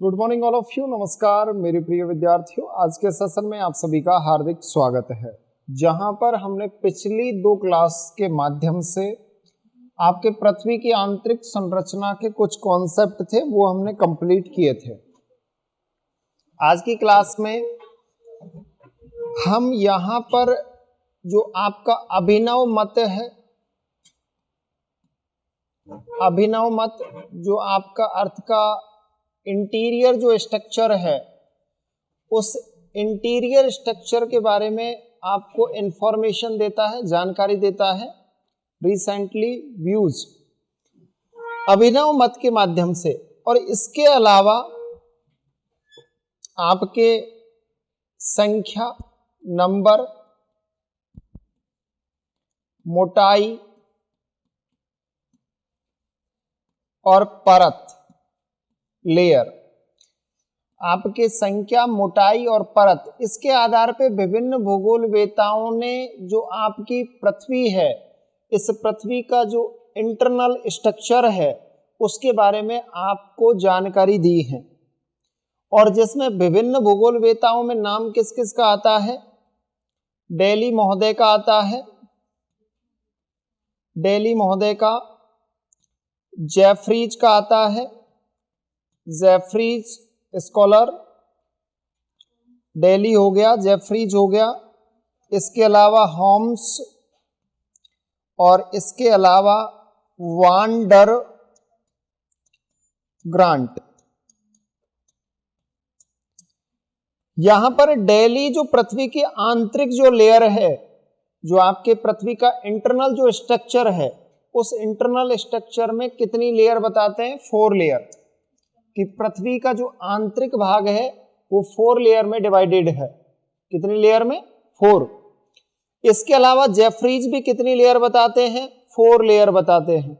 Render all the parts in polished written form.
Good morning all of you. नमस्कार मेरे प्रिय विद्यार्थियों, आज के सेशन में आप सभी का हार्दिक स्वागत है। जहां पर हमने पिछली दो क्लास के माध्यम से आपके पृथ्वी की आंतरिक संरचना के कुछ कॉन्सेप्ट थे वो हमने कंप्लीट किए थे। आज की क्लास में हम यहां पर जो आपका अभिनव मत है, अभिनव मत जो आपका अर्थ का इंटीरियर जो स्ट्रक्चर है, उस इंटीरियर स्ट्रक्चर के बारे में आपको इंफॉर्मेशन देता है, जानकारी देता है। रिसेंटली व्यूज अभिनव मत के माध्यम से, और इसके अलावा आपके संख्या, नंबर, मोटाई और परत, लेयर, आपके संख्या, मोटाई और परत, इसके आधार पे विभिन्न भूगोलवेताओं ने जो आपकी पृथ्वी है, इस पृथ्वी का जो इंटरनल स्ट्रक्चर है उसके बारे में आपको जानकारी दी है। और जिसमें विभिन्न भूगोलवेताओं में नाम किस किस का आता है? डेली महोदय का आता है, डेली महोदय का, जेफरीज का आता है, जेफरीज स्कॉलर, डेली हो गया, जेफरीज हो गया। इसके अलावा होम्स और इसके अलावा वान डर ग्रांट। यहां पर डेली जो पृथ्वी की आंतरिक जो लेयर है, जो आपके पृथ्वी का इंटरनल जो स्ट्रक्चर है, उस इंटरनल स्ट्रक्चर में कितनी लेयर बताते हैं? 4 लेयर। कि पृथ्वी का जो आंतरिक भाग है वो 4 लेयर में डिवाइडेड है। कितनी लेयर में? 4। इसके अलावा जेफरीज भी कितनी लेयर बताते हैं? 4 लेयर बताते हैं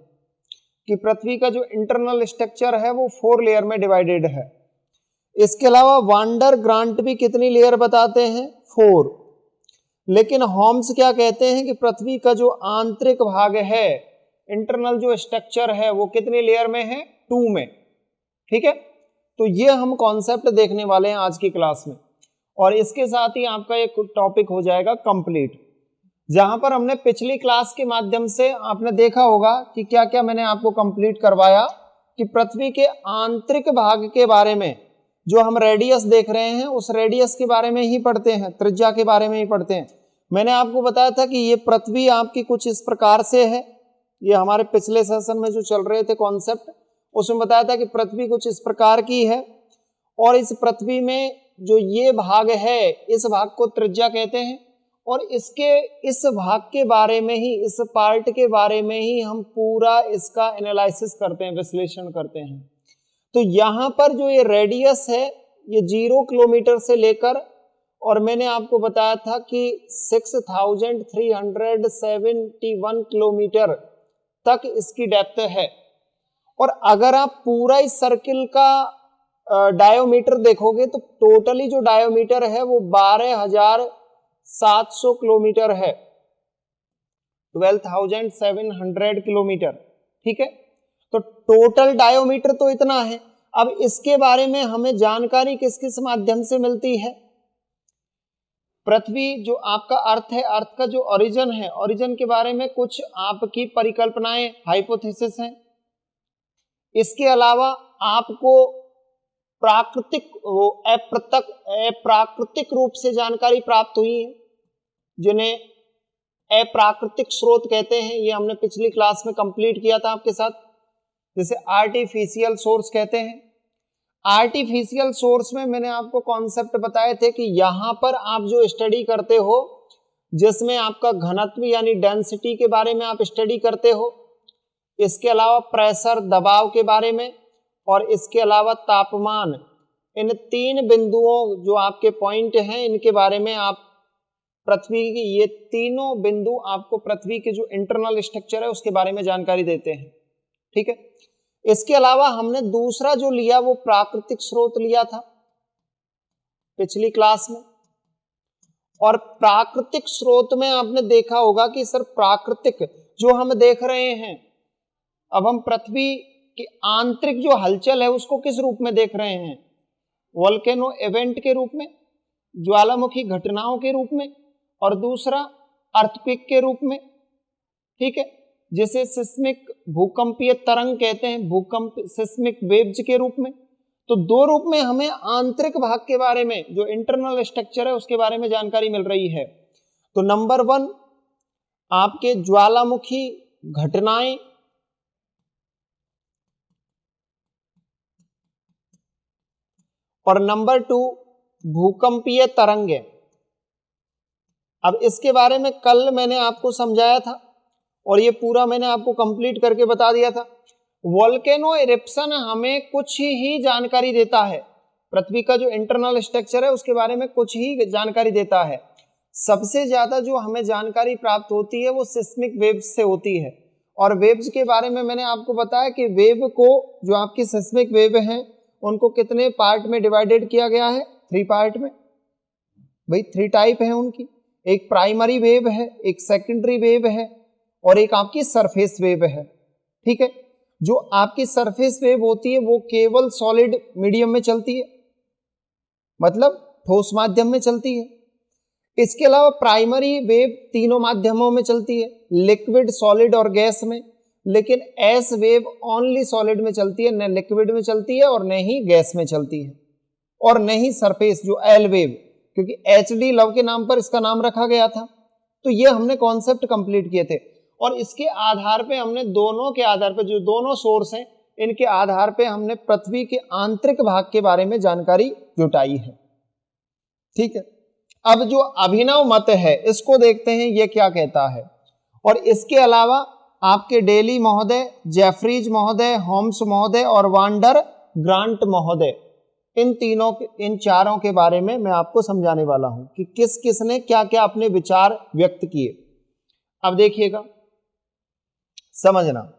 कि पृथ्वी का जो इंटरनल स्ट्रक्चर है वो 4 लेयर में डिवाइडेड है। इसके अलावा वांडर ग्रांट भी कितनी लेयर बताते हैं? 4। लेकिन होम्स क्या कहते हैं कि पृथ्वी का जो आंतरिक भाग है, इंटरनल जो स्ट्रक्चर है, वो कितनी लेयर में है? 2 में। ठीक है, तो ये हम कॉन्सेप्ट देखने वाले हैं आज की क्लास में, और इसके साथ ही आपका एक टॉपिक हो जाएगा कंप्लीट। जहां पर हमने पिछली क्लास के माध्यम से आपने देखा होगा कि क्या क्या मैंने आपको कंप्लीट करवाया, कि पृथ्वी के आंतरिक भाग के बारे में जो हम रेडियस देख रहे हैं, उस रेडियस के बारे में ही पढ़ते हैं, त्रिज्या के बारे में ही पढ़ते हैं। मैंने आपको बताया था कि ये पृथ्वी आपकी कुछ इस प्रकार से है। ये हमारे पिछले सेशन में जो चल रहे थे कॉन्सेप्ट, उसमें बताया था कि पृथ्वी कुछ इस प्रकार की है, और इस पृथ्वी में जो ये भाग है, इस भाग को त्रिज्या कहते हैं, और इस भाग के बारे में ही, इस पार्ट के बारे में ही हम पूरा इसका एनालिसिस करते हैं, विश्लेषण करते हैं। तो यहां पर जो ये रेडियस है, ये 0 किलोमीटर से लेकर, और मैंने आपको बताया था कि 6371 किलोमीटर तक इसकी डेप्थ है। और अगर आप पूरा इस सर्किल का डायोमीटर देखोगे तो टोटली जो डायोमीटर है वो 12,700 किलोमीटर है, 12,700 किलोमीटर। ठीक है, तो टोटल डायोमीटर तो इतना है। अब इसके बारे में हमें जानकारी किस किस माध्यम से मिलती है? पृथ्वी जो आपका अर्थ है, अर्थ का जो ओरिजिन है, ओरिजिन के बारे में कुछ आपकी परिकल्पनाएं, हाइपोथेसिस हैं। इसके अलावा आपको अप्राकृतिक रूप से जानकारी प्राप्त हुई है, जिन्हें अप्राकृतिक स्रोत कहते हैं। ये हमने पिछली क्लास में कंप्लीट किया था आपके साथ। जैसे आर्टिफिशियल सोर्स कहते हैं। आर्टिफिशियल सोर्स में मैंने आपको कॉन्सेप्ट बताए थे कि यहां पर आप जो स्टडी करते हो, जिसमें आपका घनत्व यानी डेंसिटी के बारे में आप स्टडी करते हो, इसके अलावा प्रेशर, दबाव के बारे में, और इसके अलावा तापमान, इन 3 बिंदुओं जो आपके पॉइंट हैं, इनके बारे में आप पृथ्वी की, ये तीनों बिंदु आपको पृथ्वी के जो इंटरनल स्ट्रक्चर है उसके बारे में जानकारी देते हैं। ठीक है, इसके अलावा हमने दूसरा जो लिया वो प्राकृतिक स्रोत लिया था पिछली क्लास में। और प्राकृतिक स्रोत में आपने देखा होगा कि सर प्राकृतिक जो हम देख रहे हैं, अब हम पृथ्वी की आंतरिक जो हलचल है उसको किस रूप में देख रहे हैं? वोल्केनो इवेंट के रूप में, ज्वालामुखी घटनाओं के रूप में, और दूसरा अर्थक्वेक के रूप में। ठीक है, जिसे सिस्मिक भूकंपीय तरंग कहते हैं, भूकंप सिस्मिक वेव्स के रूप में। तो दो रूप में हमें आंतरिक भाग के बारे में, जो इंटरनल स्ट्रक्चर है उसके बारे में जानकारी मिल रही है। तो नंबर 1 आपके ज्वालामुखी घटनाएं, और नंबर 2 भूकंपीय तरंगे। अब इसके बारे में कल मैंने आपको समझाया था और ये पूरा मैंने आपको कंप्लीट करके बता दिया था। वोल्केनो इरप्शन हमें कुछ ही जानकारी देता है, पृथ्वी का जो इंटरनल स्ट्रक्चर है उसके बारे में कुछ ही जानकारी देता है। सबसे ज्यादा जो हमें जानकारी प्राप्त होती है वो सिस्मिक वेव्स से होती है। और वेव्स के बारे में मैंने आपको बताया कि वेव को, जो आपकी सिस्मिक वेव हैं, उनको कितने पार्ट में डिवाइडेड किया गया है? 3 पार्ट में। भाई 3 टाइप है उनकी, एक प्राइमरी वेव है, एक सेकेंडरी वेव है, और एक आपकी सरफेस वेव है। ठीक है, जो आपकी सरफेस वेव होती है वो केवल सॉलिड मीडियम में चलती है, मतलब ठोस माध्यम में चलती है। इसके अलावा प्राइमरी वेव तीनों माध्यमों में चलती है, लिक्विड, सॉलिड और गैस में। लेकिन एस वेव ओनली सॉलिड में चलती है, न लिक्विड में चलती है और न ही गैस में चलती है, और न ही सरफेस जो एल वेव, क्योंकि एचडी लव के नाम पर इसका नाम रखा गया था। तो ये हमने कॉन्सेप्ट कंप्लीट किए थे, और इसके आधार पे हमने दोनों के आधार पे, जो दोनों सोर्स हैं इनके आधार पे हमने पृथ्वी के आंतरिक भाग के बारे में जानकारी जुटाई है। ठीक है, अब जो अभिनव मत है इसको देखते हैं ये क्या कहता है। और इसके अलावा आपके डेली महोदय, जेफरीज महोदय, होम्स महोदय और वांडर ग्रांट महोदय, इन चारों के बारे में मैं आपको समझाने वाला हूं कि किस किस ने क्या क्या अपने विचार व्यक्त किए। अब देखिएगा, समझना,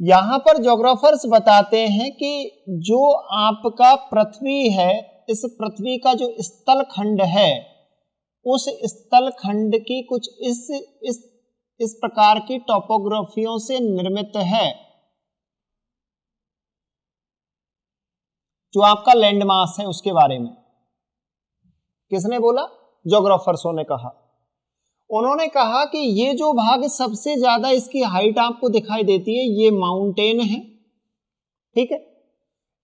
यहां पर ज्योग्राफर्स बताते हैं कि जो आपका पृथ्वी है, इस पृथ्वी का जो स्थल खंड है, उस स्थल खंड की कुछ इस प्रकार की टोपोग्राफियों से निर्मित है। जो आपका लैंडमास है उसके बारे में किसने बोला? ज्योग्राफर्सों ने कहा। उन्होंने कहा कि ये जो भाग सबसे ज्यादा इसकी हाइट आपको दिखाई देती है ये माउंटेन है। ठीक है,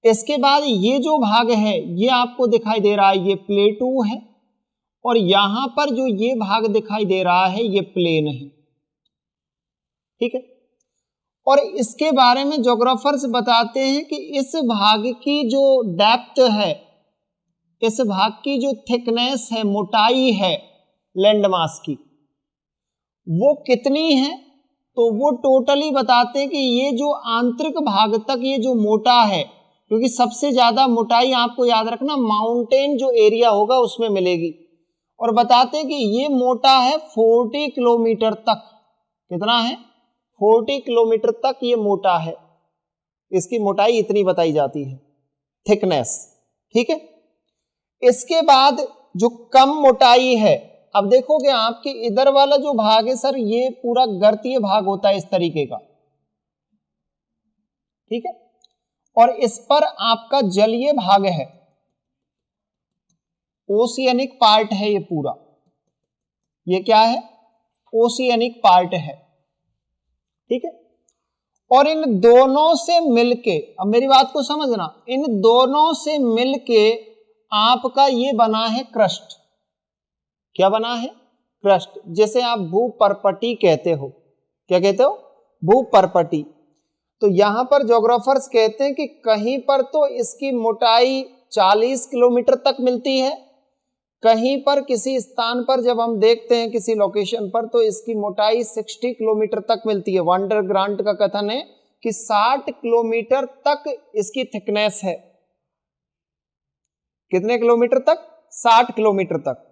इसके बाद ये जो भाग है ये आपको दिखाई दे रहा है ये प्लेटू है, और यहां पर जो ये भाग दिखाई दे रहा है ये प्लेन है। ठीक है, और इसके बारे में ज्योग्राफर्स बताते हैं कि इस भाग की जो डेप्थ है, इस भाग की जो थिकनेस है, मोटाई है लैंडमास की, वो कितनी है? तो वो टोटली बताते हैं कि ये जो आंतरिक भाग तक ये जो मोटा है, क्योंकि सबसे ज्यादा मोटाई आपको याद रखना माउंटेन जो एरिया होगा उसमें मिलेगी, और बताते हैं कि ये मोटा है 40 किलोमीटर तक। कितना है? 40 किलोमीटर तक ये मोटा है, इसकी मोटाई इतनी बताई जाती है, थिकनेस। ठीक है, इसके बाद जो कम मोटाई है, अब देखोगे आपके इधर वाला जो भाग है सर, ये पूरा गर्तीय भाग होता है इस तरीके का। ठीक है, और इस पर आपका जलीय भाग है, ओशियनिक पार्ट है ये पूरा। ये क्या है? ओशियनिक पार्ट है। ठीक है, और इन दोनों से मिलके, अब मेरी बात को समझना, इन दोनों से मिलके आपका ये बना है क्रस्ट। क्या बना है? क्रस्ट, जिसे आप भूपर्पटी कहते हो। क्या कहते हो? भूपर्पटी। तो यहां पर ज्योग्राफर्स कहते हैं कि कहीं पर तो इसकी मोटाई 40 किलोमीटर तक मिलती है, कहीं पर किसी स्थान पर जब हम देखते हैं किसी लोकेशन पर तो इसकी मोटाई 60 किलोमीटर तक मिलती है। वांडर ग्रांट का कथन है कि 60 किलोमीटर तक इसकी थिकनेस है। कितने किलोमीटर तक? 60 किलोमीटर तक।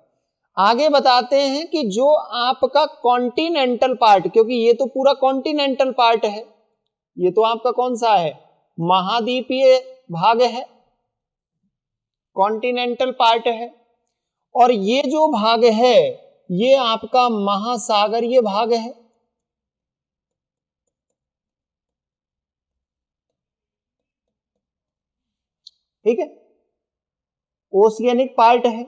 आगे बताते हैं कि जो आपका कॉन्टिनेंटल पार्ट, क्योंकि ये तो पूरा कॉन्टिनेंटल पार्ट है, ये तो आपका कौन सा है? महाद्वीपीय भाग है, कॉन्टिनेंटल पार्ट है, और ये जो भाग है ये आपका महासागरीय भाग है। ठीक है, ओशियनिक पार्ट है।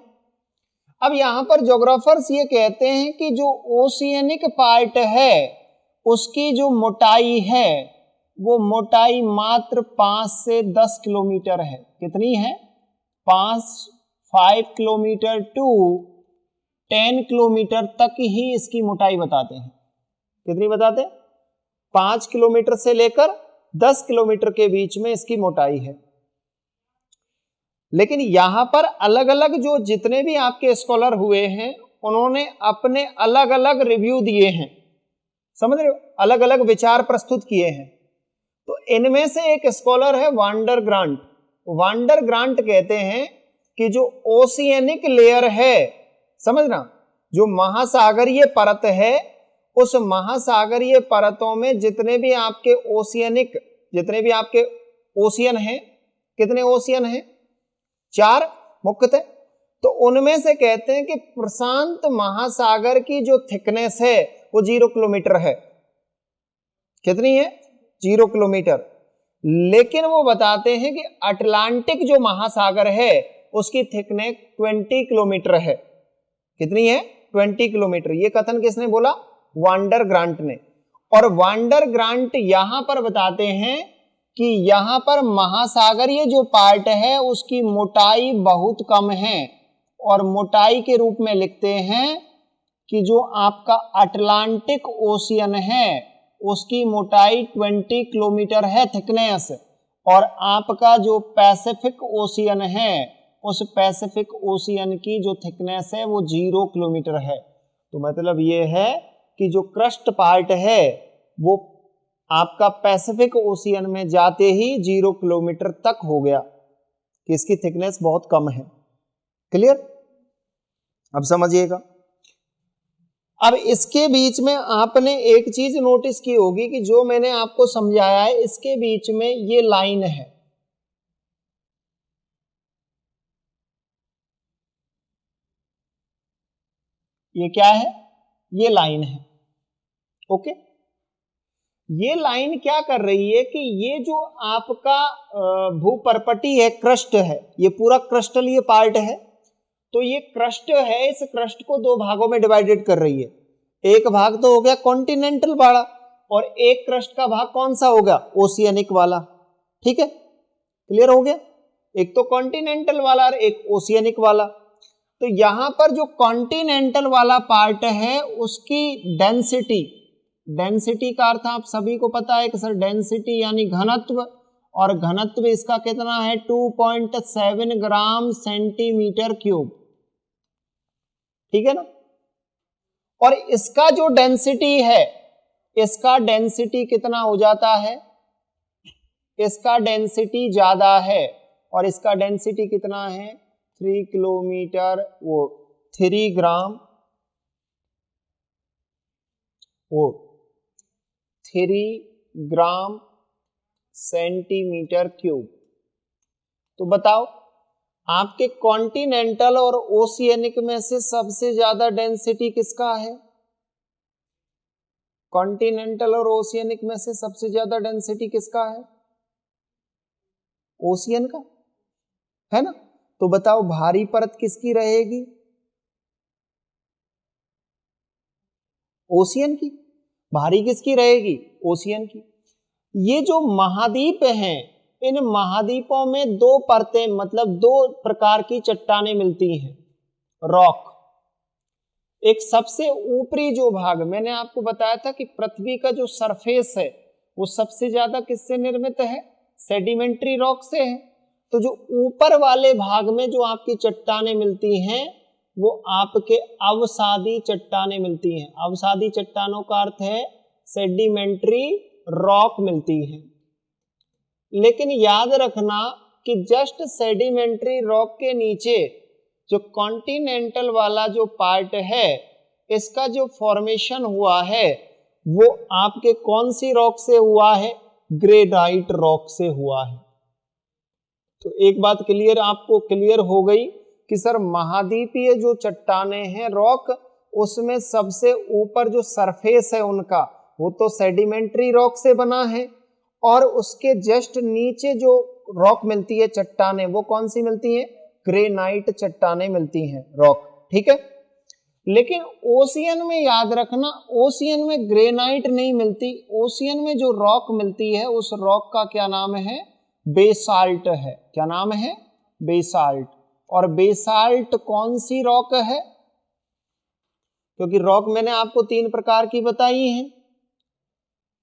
अब यहां पर ज्योग्राफर्स ये कहते हैं कि जो ओशियनिक पार्ट है उसकी जो मोटाई है वो मोटाई मात्र 5 से 10 किलोमीटर है। कितनी है? 5 किलोमीटर टू 10 किलोमीटर तक ही इसकी मोटाई बताते हैं। कितनी बताते हैं? 5 किलोमीटर से लेकर 10 किलोमीटर के बीच में इसकी मोटाई है। लेकिन यहां पर अलग अलग जो जितने भी आपके स्कॉलर हुए हैं उन्होंने अपने अलग अलग रिव्यू दिए हैं, समझ रहे हो, अलग अलग विचार प्रस्तुत किए हैं। तो इनमें से एक स्कॉलर है वांडर ग्रांट। वांडर ग्रांट कहते हैं कि जो ओशियनिक लेयर है, समझना, जो महासागरीय परत है, उस महासागरीय परतों में जितने भी आपके ओशियन हैं, कितने ओशियन हैं? 4 मुख्यतः। तो उनमें से कहते हैं कि प्रशांत महासागर की जो थिकनेस है वो 0 किलोमीटर है। कितनी है? 0 किलोमीटर। लेकिन वो बताते हैं कि अटलांटिक जो महासागर है उसकी थिकनेस 20 किलोमीटर है। कितनी है? 20 किलोमीटर। ये कथन किसने बोला? वांडर ग्रांट ने। और वांडर ग्रांट यहां पर बताते हैं कि यहां पर महासागरीय जो पार्ट है उसकी मोटाई बहुत कम है, और मोटाई के रूप में लिखते हैं कि जो आपका अटलांटिक ओशियन है उसकी मोटाई 20 किलोमीटर है थिकनेस, और आपका जो पैसिफिक ओशियन है उस पैसिफिक ओशियन की जो थिकनेस है वो 0 किलोमीटर है। तो मतलब ये है कि जो क्रस्ट पार्ट है वो आपका पैसिफिक ओशियन में जाते ही 0 किलोमीटर तक हो गया, कि इसकी थिकनेस बहुत कम है। क्लियर? अब समझिएगा। अब इसके बीच में आपने एक चीज नोटिस की होगी कि जो मैंने आपको समझाया है इसके बीच में ये लाइन है, ये क्या है? ये लाइन है। ओके, ये लाइन क्या कर रही है कि ये जो आपका भूपर्पटी है, क्रस्ट है, ये पूरा क्रस्टलीय पार्ट है। तो ये क्रस्ट है, इस क्रस्ट को 2 भागों में डिवाइडेड कर रही है। एक भाग तो हो गया कॉन्टिनेंटल वाला, और एक क्रस्ट का भाग कौन सा होगा? ओशियनिक वाला। ठीक है, क्लियर हो गया? एक तो कॉन्टिनेंटल वाला और एक ओशियनिक वाला। तो यहां पर जो कॉन्टिनेंटल वाला पार्ट है उसकी डेंसिटी का अर्थ आप सभी को पता है कि सर डेंसिटी यानी घनत्व, और घनत्व इसका कितना है? 2.7 ग्राम सेंटीमीटर क्यूब। ठीक है ना? और इसका जो डेंसिटी है, इसका डेंसिटी कितना हो जाता है? इसका डेंसिटी ज्यादा है, और इसका डेंसिटी कितना है? 3 किलोमीटर, वो 3 ग्राम, वो 3 ग्राम सेंटीमीटर क्यूब। तो बताओ आपके कॉन्टिनेंटल और ओशियनिक में से सबसे ज्यादा डेंसिटी किसका है? कॉन्टिनेंटल और ओशियनिक में से सबसे ज्यादा डेंसिटी किसका है? ओशियन का, है ना? तो बताओ भारी परत किसकी रहेगी? ओशियन की। भारी किसकी रहेगी? ओशियन की। ये जो महाद्वीप हैं, इन महाद्वीपों में 2 परतें, मतलब 2 प्रकार की चट्टानें मिलती हैं, रॉक। एक सबसे ऊपरी जो भाग, मैंने आपको बताया था कि पृथ्वी का जो सरफेस है वो सबसे ज्यादा किससे निर्मित है? सेडिमेंट्री रॉक से है। तो जो ऊपर वाले भाग में जो आपकी चट्टानें मिलती हैं वो आपके अवसादी चट्टानें मिलती हैं। अवसादी चट्टानों का अर्थ है सेडिमेंट्री रॉक मिलती हैं। लेकिन याद रखना कि जस्ट सेडिमेंट्री रॉक के नीचे जो कॉन्टिनेंटल वाला जो पार्ट है, इसका जो फॉर्मेशन हुआ है वो आपके कौन सी रॉक से हुआ है? ग्रेनाइट रॉक से हुआ है। तो एक बात क्लियर, आपको क्लियर हो गई कि सर महाद्वीपीय जो चट्टानें हैं, रॉक, उसमें सबसे ऊपर जो सरफेस है उनका वो तो सेडिमेंट्री रॉक से बना है, और उसके जस्ट नीचे जो रॉक मिलती है, चट्टाने, वो कौन सी मिलती है? ग्रेनाइट चट्टाने मिलती हैं, रॉक। ठीक है, लेकिन ओशियन में याद रखना, ओशियन में ग्रेनाइट नहीं मिलती। ओशियन में जो रॉक मिलती है उस रॉक का क्या नाम है? बेसाल्ट है। क्या नाम है? बेसाल्ट। और बेसाल्ट कौन सी रॉक है? क्योंकि रॉक मैंने आपको 3 प्रकार की बताई हैं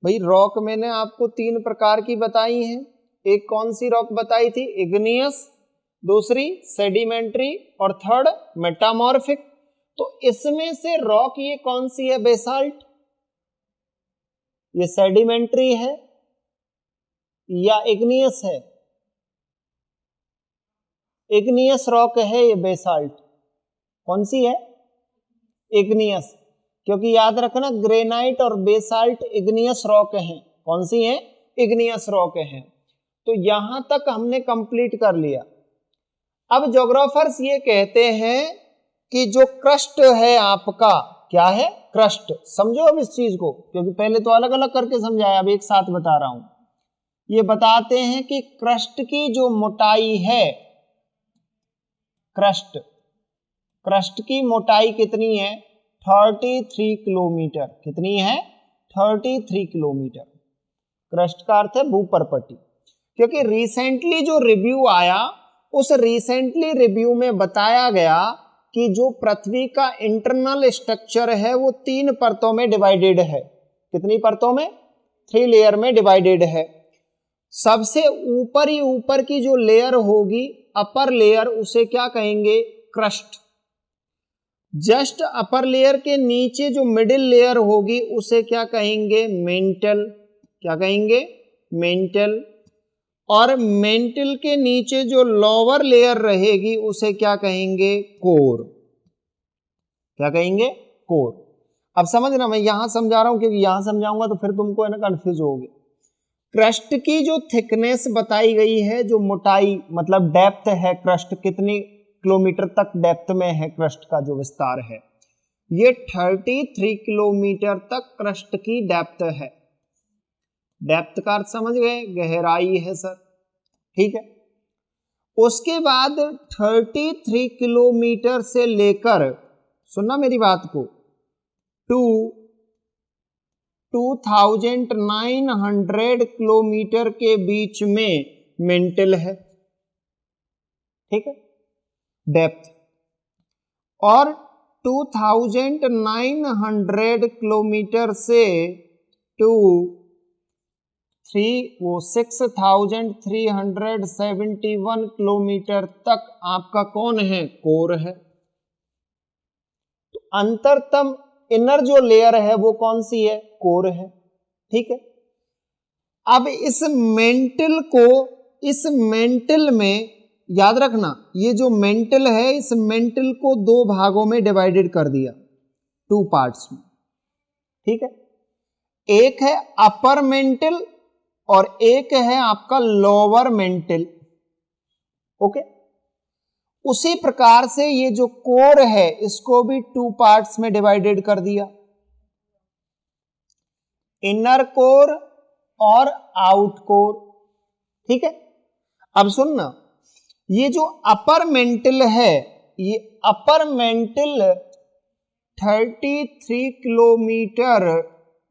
भाई, रॉक मैंने आपको 3 प्रकार की बताई हैं। एक कौन सी रॉक बताई थी? इग्नियस, दूसरी सेडिमेंट्री, और थर्ड मेटामॉर्फिक। तो इसमें से रॉक ये कौन सी है? बेसाल्ट। ये सेडिमेंट्री है या इग्नियस है? इग्नियस रॉक है ये बेसाल्ट। कौन सी है? इग्नियस। क्योंकि याद रखना ग्रेनाइट और बेसाल्ट इग्नियस रॉक हैं। कौन सी हैं? इग्नियस रॉक हैं। तो यहां तक हमने कंप्लीट कर लिया। अब ज्योग्राफर्स ये कहते हैं कि जो क्रस्ट है आपका, क्या है? क्रस्ट। समझो अब इस चीज को, क्योंकि पहले तो अलग अलग करके समझाया, अब एक साथ बता रहा हूं। ये बताते हैं कि क्रस्ट की जो मोटाई है, क्रस्ट की मोटाई कितनी है? 33 किलोमीटर। कितनी है? 33 किलोमीटर। क्रस्ट का अर्थ है भूपरपट्टी। क्योंकि रिसेंटली जो रिव्यू आया, उस रिसेंटली रिव्यू में बताया गया कि जो पृथ्वी का इंटरनल स्ट्रक्चर है वो 3 परतों में डिवाइडेड है। कितनी परतों में? 3 लेयर में डिवाइडेड है। सबसे ऊपर ही ऊपर की जो लेयर होगी, अपर लेयर, उसे क्या कहेंगे? क्रस्ट। जस्ट अपर लेयर के नीचे जो मिडिल लेयर होगी उसे क्या कहेंगे? मेंटल। क्या कहेंगे? मेंटल। और मेंटल के नीचे जो लोअर लेयर रहेगी उसे क्या कहेंगे? कोर। क्या कहेंगे? कोर। अब समझना, मैं यहां समझा रहा हूं क्योंकि यहां समझाऊंगा तो फिर तुमको है ना कंफ्यूज होगे। क्रस्ट की जो थिकनेस बताई गई है, जो मोटाई मतलब डेप्थ है, क्रस्ट कितनी किलोमीटर तक डेप्थ में है, क्रस्ट का जो विस्तार है, ये 33 किलोमीटर तक क्रस्ट की डेप्थ है। डेप्थ का अर्थ समझ गए? गहराई है सर। ठीक है, उसके बाद 33 किलोमीटर से लेकर, सुनना मेरी बात को, 2900 किलोमीटर के बीच में मेंटल है। ठीक है, डेप्थ। और 2900 किलोमीटर से 6371 किलोमीटर तक आपका कौन है? कोर है। तो अंतरतम इनर जो लेयर है वो कौन सी है? कोर है। ठीक है, अब इस मेंटल में याद रखना, ये जो मेंटल है, इस मेंटल को 2 भागों में डिवाइडेड कर दिया, 2 पार्ट्स में। ठीक है, एक है अपर मेंटल और एक है आपका लोअर मेंटल। ओके, उसी प्रकार से ये जो कोर है इसको भी 2 पार्ट्स में डिवाइडेड कर दिया, इनर कोर और आउट कोर। ठीक है, अब सुनना, ये जो अपर मेंटल है, ये अपर मेंटल 33 किलोमीटर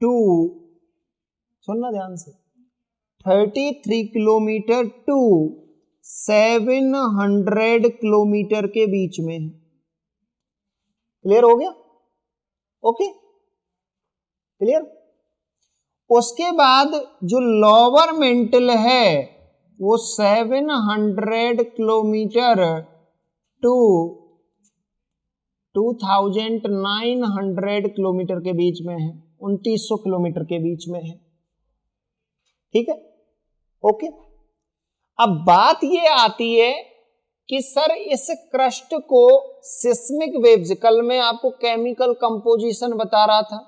टू, सुनना ध्यान से, 33 किलोमीटर टू 700 किलोमीटर के बीच में है। क्लियर हो गया? Okay, clear. उसके बाद जो लोअर मेंटल है वो 700 किलोमीटर टू 2900 किलोमीटर के बीच में है, 2900 किलोमीटर के बीच में है। ठीक है, ओके। अब बात ये आती है कि सर इस क्रस्ट को सिस्मिक वेव्स, कल मैं आपको केमिकल कंपोजिशन बता रहा था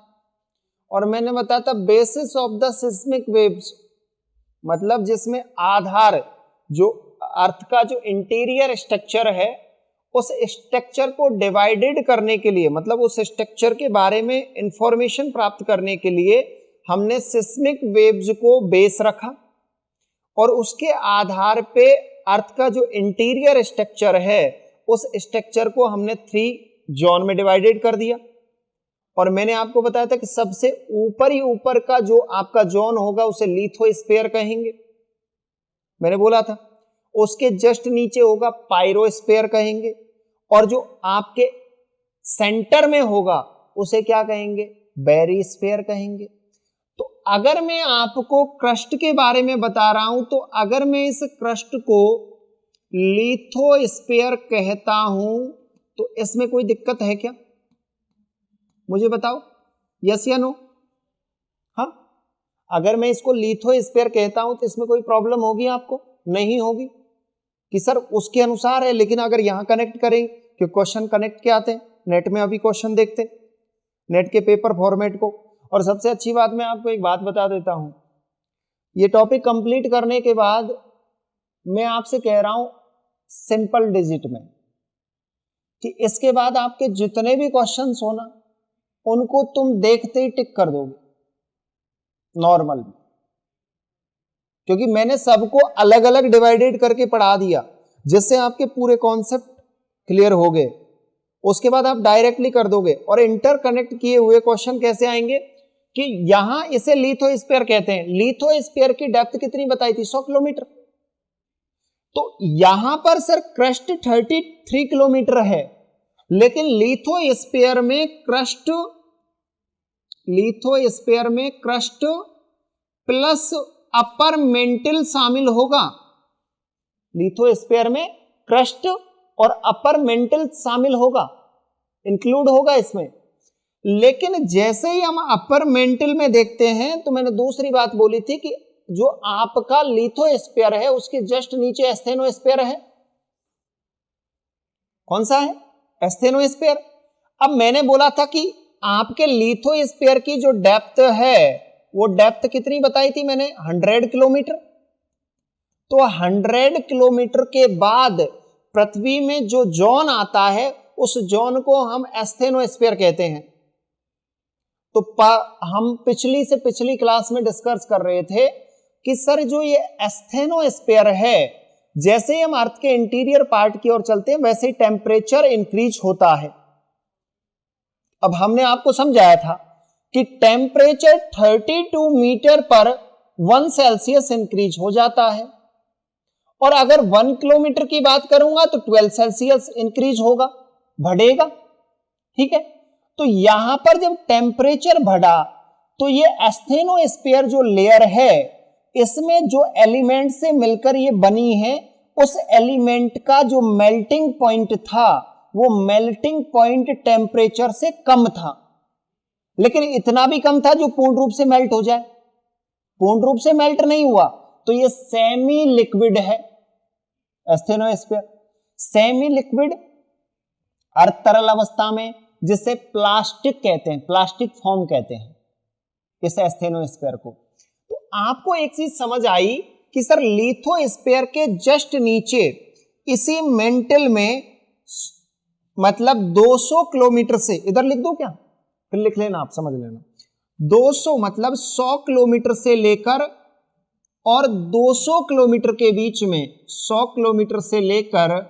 और मैंने बताया था basis of the seismic waves, मतलब जिसमें आधार, जो अर्थ का जो इंटीरियर स्ट्रक्चर है, उस स्ट्रक्चर को डिवाइडेड करने के लिए, मतलब उस स्ट्रक्चर के बारे में इंफॉर्मेशन प्राप्त करने के लिए हमने सिस्मिक वेव्स को बेस रखा। और उसके आधार पे अर्थ का जो इंटीरियर स्ट्रक्चर है उस स्ट्रक्चर को हमने 3 जोन में डिवाइडेड कर दिया। और मैंने आपको बताया था कि सबसे ऊपर ही ऊपर का जो आपका जोन होगा उसे लिथोस्फीयर कहेंगे, मैंने बोला था। उसके जस्ट नीचे होगा पाइरोस्फीयर कहेंगे, और जो आपके सेंटर में होगा उसे क्या कहेंगे, बैरिस्फीयर कहेंगे। तो अगर मैं आपको क्रस्ट के बारे में बता रहा हूं, तो अगर मैं इस क्रस्ट को लिथोस्फीयर कहता हूं तो इसमें कोई दिक्कत है क्या, मुझे बताओ, यस या नो? हाँ, अगर मैं इसको लिथोस्फीयर कहता हूं तो इसमें कोई प्रॉब्लम होगी आपको? नहीं होगी कि सर उसके अनुसार है। लेकिन अगर यहां कनेक्ट करें, कि क्वेश्चन कनेक्ट क्या आते हैं, नेट में अभी क्वेश्चन देखते, नेट के पेपर फॉर्मेट को। और सबसे अच्छी बात, मैं आपको एक बात बता देता हूं, ये टॉपिक कंप्लीट करने के बाद मैं आपसे कह रहा हूं सिंपल डिजिट में, कि इसके बाद आपके जितने भी क्वेश्चंस हो ना, उनको तुम देखते ही टिक कर दोगे नॉर्मल में, क्योंकि मैंने सबको अलग अलग डिवाइडेड करके पढ़ा दिया, जिससे आपके पूरे कॉन्सेप्ट क्लियर हो गए। उसके बाद आप डायरेक्टली कर दोगे। और इंटरकनेक्ट किए हुए क्वेश्चन कैसे आएंगे, कि यहां इसे लिथोस्फीयर कहते हैं। लिथोस्फीयर की डेप्थ कितनी बताई थी, 100 किलोमीटर। तो यहां पर सर क्रस्ट 33 किलोमीटर है, लेकिन लिथोस्फीयर में क्रस्ट प्लस अपर मेंटल शामिल होगा। लिथोस्फीयर में क्रस्ट और अपर मेंटल शामिल होगा, इंक्लूड होगा इसमें। लेकिन जैसे ही हम अपर मेंटल में देखते हैं, तो मैंने दूसरी बात बोली थी कि जो आपका लिथोस्फीयर है उसके जस्ट नीचे एस्थेनोस्फीयर है। कौन सा है, एस्थेनोस्फीयर। अब मैंने बोला था कि आपके लिथोस्फीयर की जो डेप्थ है, वो डेप्थ कितनी बताई थी मैंने, 100 किलोमीटर। तो 100 किलोमीटर के बाद पृथ्वी में जो जोन आता है, उस जोन को हम एस्थेनोस्फीयर कहते हैं। तो हम पिछली से पिछली क्लास में डिस्कस कर रहे थे कि सर जो ये एस्थेनोस्फीयर है, जैसे ही हम अर्थ के इंटीरियर पार्ट की ओर चलते हैं, वैसे ही टेम्परेचर इंक्रीज होता है। अब हमने आपको समझाया था कि टेम्परेचर 32 मीटर पर 1 सेल्सियस इंक्रीज हो जाता है, और अगर 1 किलोमीटर की बात करूंगा तो 12 सेल्सियस इंक्रीज होगा, बढ़ेगा। ठीक है, तो यहां पर जब टेम्परेचर बढ़ा, तो ये एस्थेनोस्फीयर जो लेयर है, इसमें जो एलिमेंट से मिलकर ये बनी है, उस एलिमेंट का जो मेल्टिंग पॉइंट था, वो मेल्टिंग पॉइंट टेम्परेचर से कम था। लेकिन इतना भी कम था जो पूर्ण रूप से मेल्ट हो जाए, पूर्ण रूप से मेल्ट नहीं हुआ। तो ये सेमी लिक्विड है एस्थेनोस्फीयर, सेमी लिक्विड अर्ध तरल अवस्था में, जिसे प्लास्टिक कहते हैं, प्लास्टिक फॉर्म कहते हैं इस एस्थेनोस्फीयर को। तो आपको एक चीज समझ आई कि सर लिथोस्फीयर के जस्ट नीचे इसी मेंटल में, मतलब 200 किलोमीटर से, इधर लिख दो क्या, फिर लिख लेना, आप समझ लेना, 200 मतलब 100 किलोमीटर से लेकर और 200 किलोमीटर के बीच में, 100 किलोमीटर से लेकर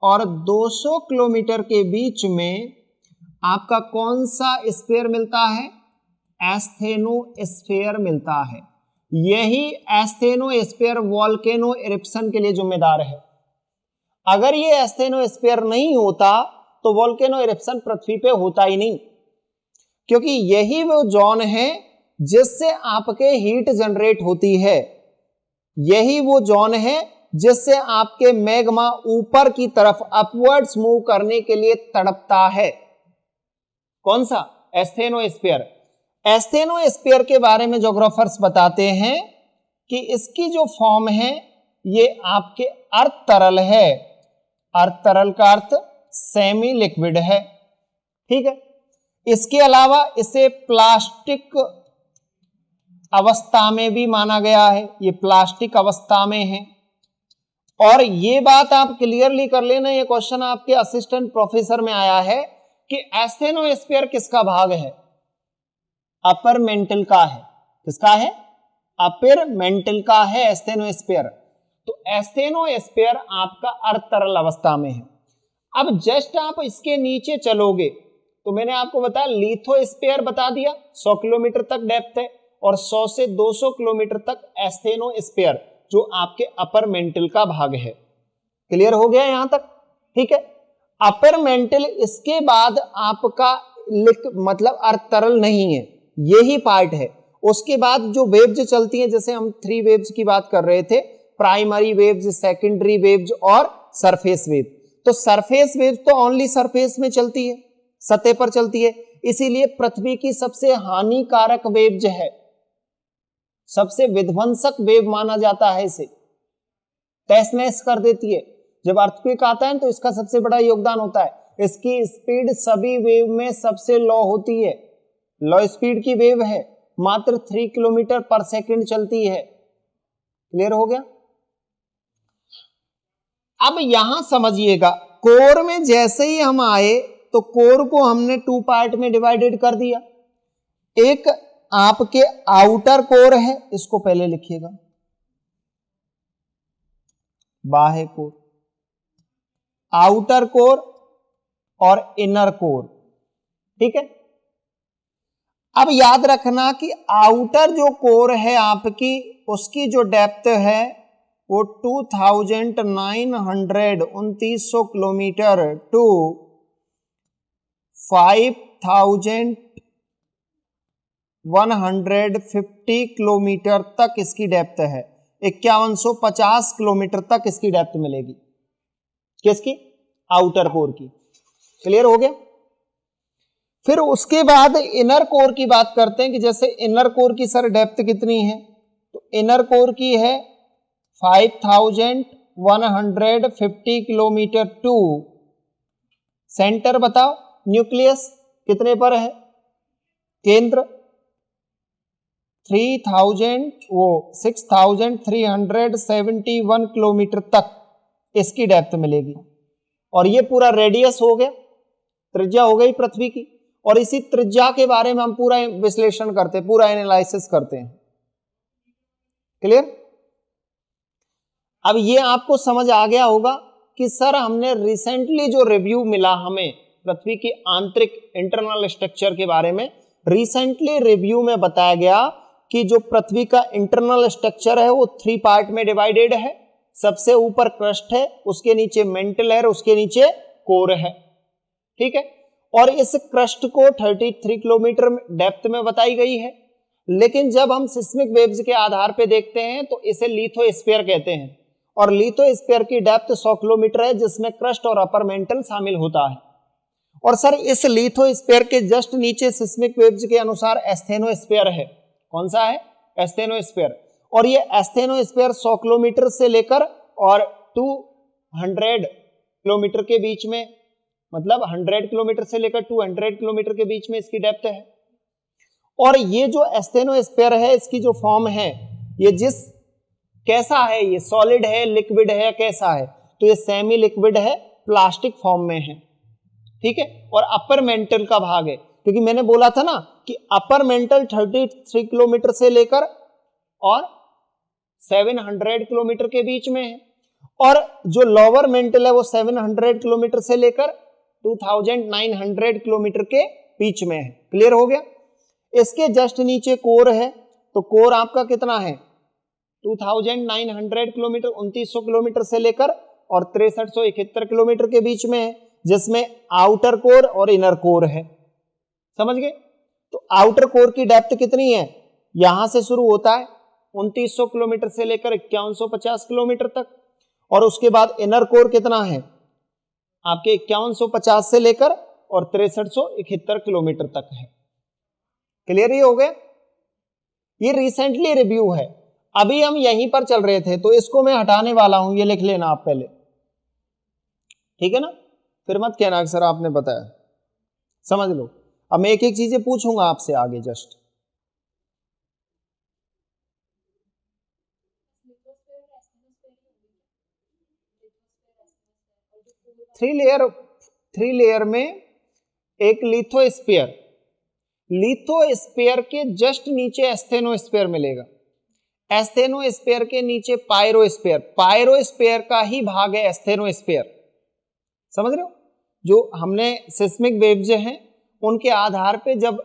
और 200 किलोमीटर के बीच में आपका कौन सा स्फीयर मिलता है, एस्थेनोस्फीयर मिलता है। यही एस्थेनोस्फीयर वोल्केनो इरप्शन के लिए जिम्मेदार है। अगर ये एस्थेनोस्फीयर नहीं होता तो वोल्केनो इरप्शन पृथ्वी पे होता ही नहीं, क्योंकि यही वो जोन है जिससे आपके हीट जनरेट होती है। यही वो जोन है जिससे आपके मैग्मा ऊपर की तरफ अपवर्ड्स मूव करने के लिए तड़पता है। कौन सा, एस्थेनोस्फीयर। एस्थेनोस्फीयर के बारे में ज्योग्राफर्स बताते हैं कि इसकी जो फॉर्म है, ये आपके अर्ध तरल है। अर्ध तरल का अर्थ सेमी लिक्विड है। ठीक है, इसके अलावा इसे प्लास्टिक अवस्था में भी माना गया है, ये प्लास्टिक अवस्था में है। और ये बात आप क्लियरली कर लेना, ये क्वेश्चन आपके असिस्टेंट प्रोफेसर में आया है कि एस्थेनोस्फीयर किसका भाग है, अपर मेंटल का है। किसका है, अपर मेंटल का है एस्थेनोस्फीयर। तो एस्थेनोस्फीयर आपका अर्ध तरल अवस्था में है। अब जस्ट आप इसके नीचे चलोगे तो मैंने आपको बताया लिथोस्फीयर बता दिया 100 किलोमीटर तक डेप्थ है, और 100 से 200 किलोमीटर तक एस्थेनोस्फीयर जो आपके अपर मेंटल का भाग है। क्लियर हो गया यहां तक? ठीक है। अपर मेंटल, इसके बाद आपका मतलब अर्ध तरल नहीं है, यही पार्ट है। उसके बाद जो वेव्स चलती हैं, जैसे हम 3 वेव्स की बात कर रहे थे, प्राइमरी वेव्स, सेकेंडरी वेव्स और सरफेस वेव। तो सरफेस वेव्स तो ओनली सरफेस में चलती है, सतह पर चलती है, इसीलिए पृथ्वी की सबसे हानिकारक वेव जो है, सबसे विध्वंसक वेव माना जाता है इसे, तहस नहस कर देती है। जब अर्थक्वेक आता है तो इसका सबसे बड़ा योगदान होता है। इसकी स्पीड सभी वेव में सबसे लो होती है, लो स्पीड की वेव है, मात्र 3 किलोमीटर पर सेकंड चलती है। क्लियर हो गया? अब यहां समझिएगा, कोर में जैसे ही हम आए तो कोर को हमने 2 पार्ट में डिवाइडेड कर दिया। एक आपके आउटर कोर है, इसको पहले लिखिएगा, बाह्य कोर, आउटर कोर और इनर कोर। ठीक है। अब याद रखना कि आउटर जो कोर है आपकी, उसकी जो डेप्थ है वो 2900 किलोमीटर टू 5150 किलोमीटर तक इसकी डेप्थ है। 5150 किलोमीटर तक इसकी डेप्थ मिलेगी। किसकी? आउटर कोर की। क्लियर हो गया? फिर उसके बाद इनर कोर की बात करते हैं कि जैसे इनर कोर की सर डेप्थ कितनी है, तो इनर कोर की है 5150 किलोमीटर टू सेंटर बताओ, न्यूक्लियस कितने पर है, केंद्र 6371 किलोमीटर तक इसकी डेप्थ मिलेगी। और ये पूरा रेडियस हो गया, त्रिज्या हो गई पृथ्वी की। और इसी त्रिज्या के बारे में हम पूरा विश्लेषण करते हैं, पूरा एनालिसिस करते हैं। क्लियर? अब ये आपको समझ आ गया होगा कि सर हमने रिसेंटली जो रिव्यू मिला हमें पृथ्वी की आंतरिक इंटरनल स्ट्रक्चर के बारे में, रिसेंटली रिव्यू में बताया गया कि जो पृथ्वी का इंटरनल स्ट्रक्चर है वो 3 पार्ट में डिवाइडेड है। सबसे ऊपर क्रस्ट है, उसके नीचे मेंटल है, उसके नीचे कोर है। ठीक है। और इस क्रस्ट को 33 किलोमीटर डेप्थ में बताई गई है। लेकिन जब हम सिस्मिक वेव्स के आधार पे देखते हैं तो इसे लिथोस्फीयर कहते हैं, और लिथोस्फीयर की डेप्थ 100 किलोमीटर है, जिसमें क्रस्ट और अपर मेंटल शामिल होता है। और सर इस लिथोस्फीयर के जस्ट नीचे सिस्मिक वेव्स के अनुसार एस्थेनोस्फीयर है। कौन सा है? एस्थेनोस्फीयर। और ये एस्थेनोस्फीयर 100 किलोमीटर से लेकर और 200 किलोमीटर के बीच में, मतलब 100 किलोमीटर से लेकर 200 किलोमीटर के बीच में इसकी डेप्थ है। और ये जो एस्थेनोस्फीयर है, इसकी जो फॉर्म है, ये कैसा है, ये सॉलिड है, लिक्विड है, कैसा है? तो ये सेमी लिक्विड है, प्लास्टिक फॉर्म में है। ठीक है। और अपर मेंटल का भाग है, क्योंकि मैंने बोला था ना कि अपर मेंटल 33 किलोमीटर से लेकर और 700 किलोमीटर के बीच में है, और जो लोअर मेंटल है वो 700 किलोमीटर से लेकर 2900 किलोमीटर के बीच में है। क्लियर हो गया? इसके जस्ट नीचे कोर है, तो कोर आपका कितना है? 2900 किलोमीटर, 2900 किलोमीटर से लेकर और 6371 किलोमीटर के बीच में है, जिसमें आउटर कोर और इनर कोर है। समझ गए? तो आउटर कोर की डेप्थ कितनी है? यहां से शुरू होता है 2900 किलोमीटर से लेकर 5150 किलोमीटर तक, और उसके बाद इनर कोर कितना है आपके 5150 से लेकर और 6371 किलोमीटर तक है। क्लियर ही हो गया? ये रिसेंटली रिव्यू है, अभी हम यहीं पर चल रहे थे, तो इसको मैं हटाने वाला हूं, ये लिख लेना आप पहले। ठीक है ना? फिर मत कहना सर आपने बताया। समझ लो। अब मैं एक एक चीजें पूछूंगा आपसे आगे जस्ट। थ्री लेयर में एक लिथोस्फीयर, लिथोस्फीयर के जस्ट नीचे एस्थेनोस्फीयर मिलेगा। एस्थेनोस्फीयर के नीचे पायरोस्फीयर, पायरोस्फीयर का ही भाग है एस्थेनोस्फीयर। समझ रहे हो? जो हमने सिस्मिक वेव्स हैं उनके आधार पे जब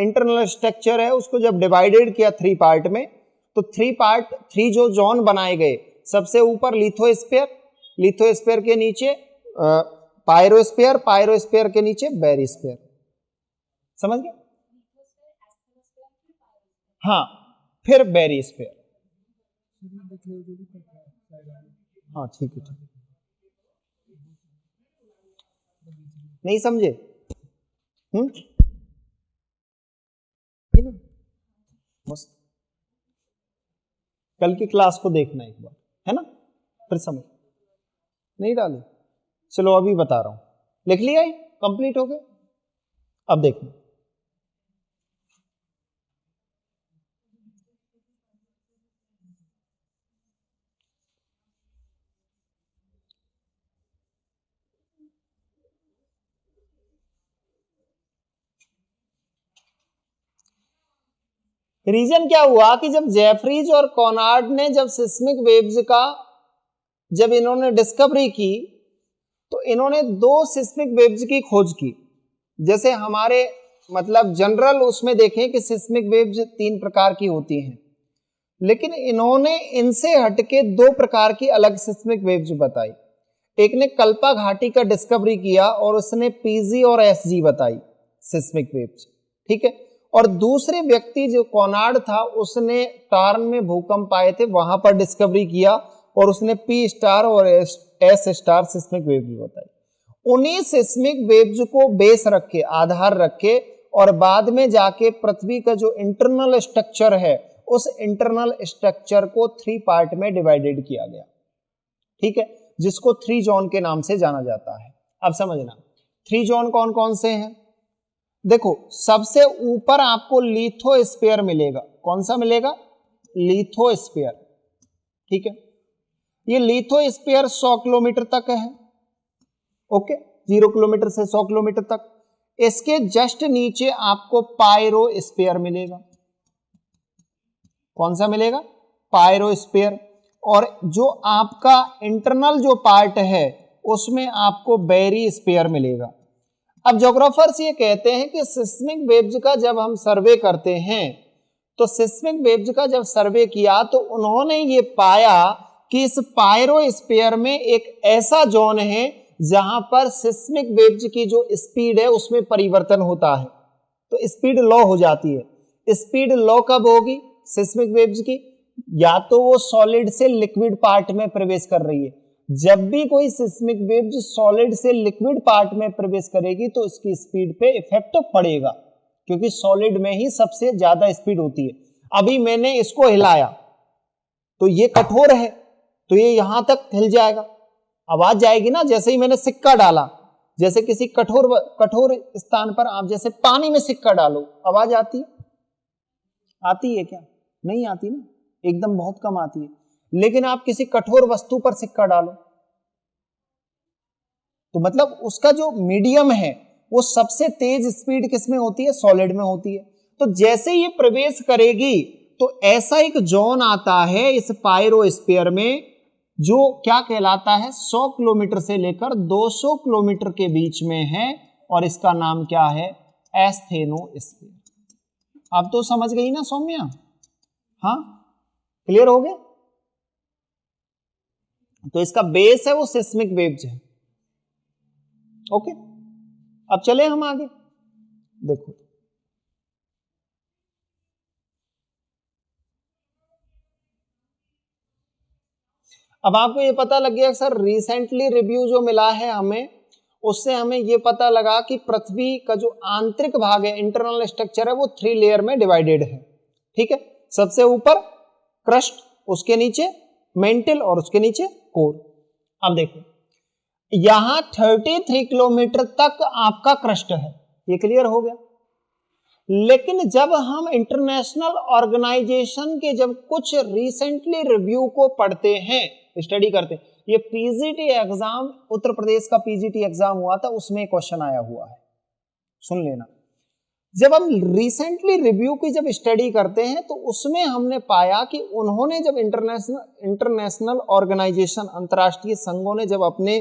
इंटरनल स्ट्रक्चर है उसको जब डिवाइडेड किया 3 पार्ट में, तो 3 जो जोन बनाए गए, सबसे ऊपर लिथोस्फीयर, लिथोस्फीयर के नीचे पायरोस्फीयर, पायरोस्फीयर के नीचे बैरिस्फीयर। समझ गए? हाँ, फिर बैरिस्फीयर। हाँ ठीक है, ठीक नहीं समझे? मस्त। कल की क्लास को देखना एक बार, है ना, फिर समझ। नहीं डाली? चलो अभी बता रहा हूं, लिख लिया है, कंप्लीट हो गए। अब देखना, रीजन क्या हुआ कि जब जेफरीज और कॉनार्ड ने जब सिस्मिक वेव्स का जब इन्होंने डिस्कवरी की, तो इन्होंने 2 सिस्मिक वेव्स की खोज की। जैसे हमारे मतलब जनरल उसमें देखें कि सिस्मिक वेव्स 3 प्रकार की होती हैं, लेकिन इन्होंने इनसे हटके 2 प्रकार की अलग सिस्मिक वेव्स बताई। एक ने कल्पा घाटी का डिस्कवरी किया और उसने पीजी और एसजी बताई सिस्मिक वेव्स, ठीक है। और दूसरे व्यक्ति जो कॉनार्ड था उसने टार्न में भूकंप आए थे वहां पर डिस्कवरी किया और उसने पी स्टार और एस स्टार सिस्मिक वेव्स बताई। उन्हीं सिस्मिक वेव्स को बेस रखे, आधार रखे, और बाद में जाके पृथ्वी का जो इंटरनल स्ट्रक्चर है उस इंटरनल स्ट्रक्चर को 3 पार्ट में डिवाइडेड किया गया, ठीक है, जिसको 3 जोन के नाम से जाना जाता है। अब समझना 3 जोन कौन कौन से हैं। देखो, सबसे ऊपर आपको लिथोस्फीयर मिलेगा। कौन सा मिलेगा? लिथोस्फीयर, ठीक है। ये लिथोस्फीयर 100 किलोमीटर तक है, ओके, 0 किलोमीटर से 100 किलोमीटर तक। इसके जस्ट नीचे आपको पायरोस्फीयर मिलेगा। कौन सा मिलेगा? पायरोस्फीयर। और जो आपका इंटरनल जो पार्ट है उसमें आपको बैरिस्फीयर मिलेगा। अब ज्योग्राफर्स ये कहते हैं कि सिस्मिक वेव्स का जब हम सर्वे करते हैं, तो सिस्मिक वेव्स का जब सर्वे किया तो उन्होंने ये पाया कि इस पायरोस्फीयर में एक ऐसा जोन है जहां पर सिस्मिक वेव्स की जो स्पीड है उसमें परिवर्तन होता है, तो स्पीड लो हो जाती है। स्पीड लो कब होगी सिस्मिक वेव्स की? या तो वो सॉलिड से लिक्विड पार्ट में प्रवेश कर रही है। जब भी कोई सिस्मिक वेव्स सॉलिड से लिक्विड पार्ट में प्रवेश करेगी तो इसकी स्पीड पे इफेक्ट पड़ेगा, क्योंकि सॉलिड में ही सबसे ज्यादा स्पीड होती है। अभी मैंने इसको हिलाया तो ये कठोर है, तो ये यहां तक हिल जाएगा, आवाज जाएगी ना। जैसे ही मैंने सिक्का डाला, जैसे किसी कठोर स्थान पर आप जैसे पानी में सिक्का डालो, आवाज आती है? आती है क्या? नहीं आती ना, एकदम बहुत कम आती है। लेकिन आप किसी कठोर वस्तु पर सिक्का डालो तो मतलब उसका जो मीडियम है वो सबसे तेज स्पीड किसमें होती है? सॉलिड में होती है। तो जैसे ये प्रवेश करेगी तो ऐसा एक जोन आता है इस पायरोस्फीयर में जो क्या कहलाता है, 100 किलोमीटर से लेकर 200 किलोमीटर के बीच में है, और इसका नाम क्या है? एस्थेनोस्फीयर। अब तो समझ गई ना सौम्या? हाँ, क्लियर हो गया? तो इसका बेस है वो सिस्मिक वेव्स है, ओके। अब चले हम आगे, देखो अब आपको ये पता लग गया सर, रिसेंटली रिव्यू जो मिला है हमें, उससे हमें ये पता लगा कि पृथ्वी का जो आंतरिक भाग है, इंटरनल स्ट्रक्चर है, वो 3 लेयर में डिवाइडेड है, ठीक है। सबसे ऊपर क्रस्ट, उसके नीचे मेंटल और उसके नीचे कोर। अब देखो यहां 33 किलोमीटर तक आपका क्रस्ट है, ये क्लियर हो गया। लेकिन जब हम इंटरनेशनल ऑर्गेनाइजेशन के जब कुछ रिसेंटली रिव्यू को पढ़ते हैं, स्टडी करते हैं, ये पीजीटी एग्जाम, उत्तर प्रदेश का पीजीटी एग्जाम हुआ था, उसमें क्वेश्चन आया हुआ है, सुन लेना। जब हम रिसेंटली रिव्यू की जब स्टडी करते हैं तो उसमें हमने पाया कि उन्होंने जब इंटरनेशनल ऑर्गेनाइजेशन, अंतर्राष्ट्रीय संघों ने जब अपने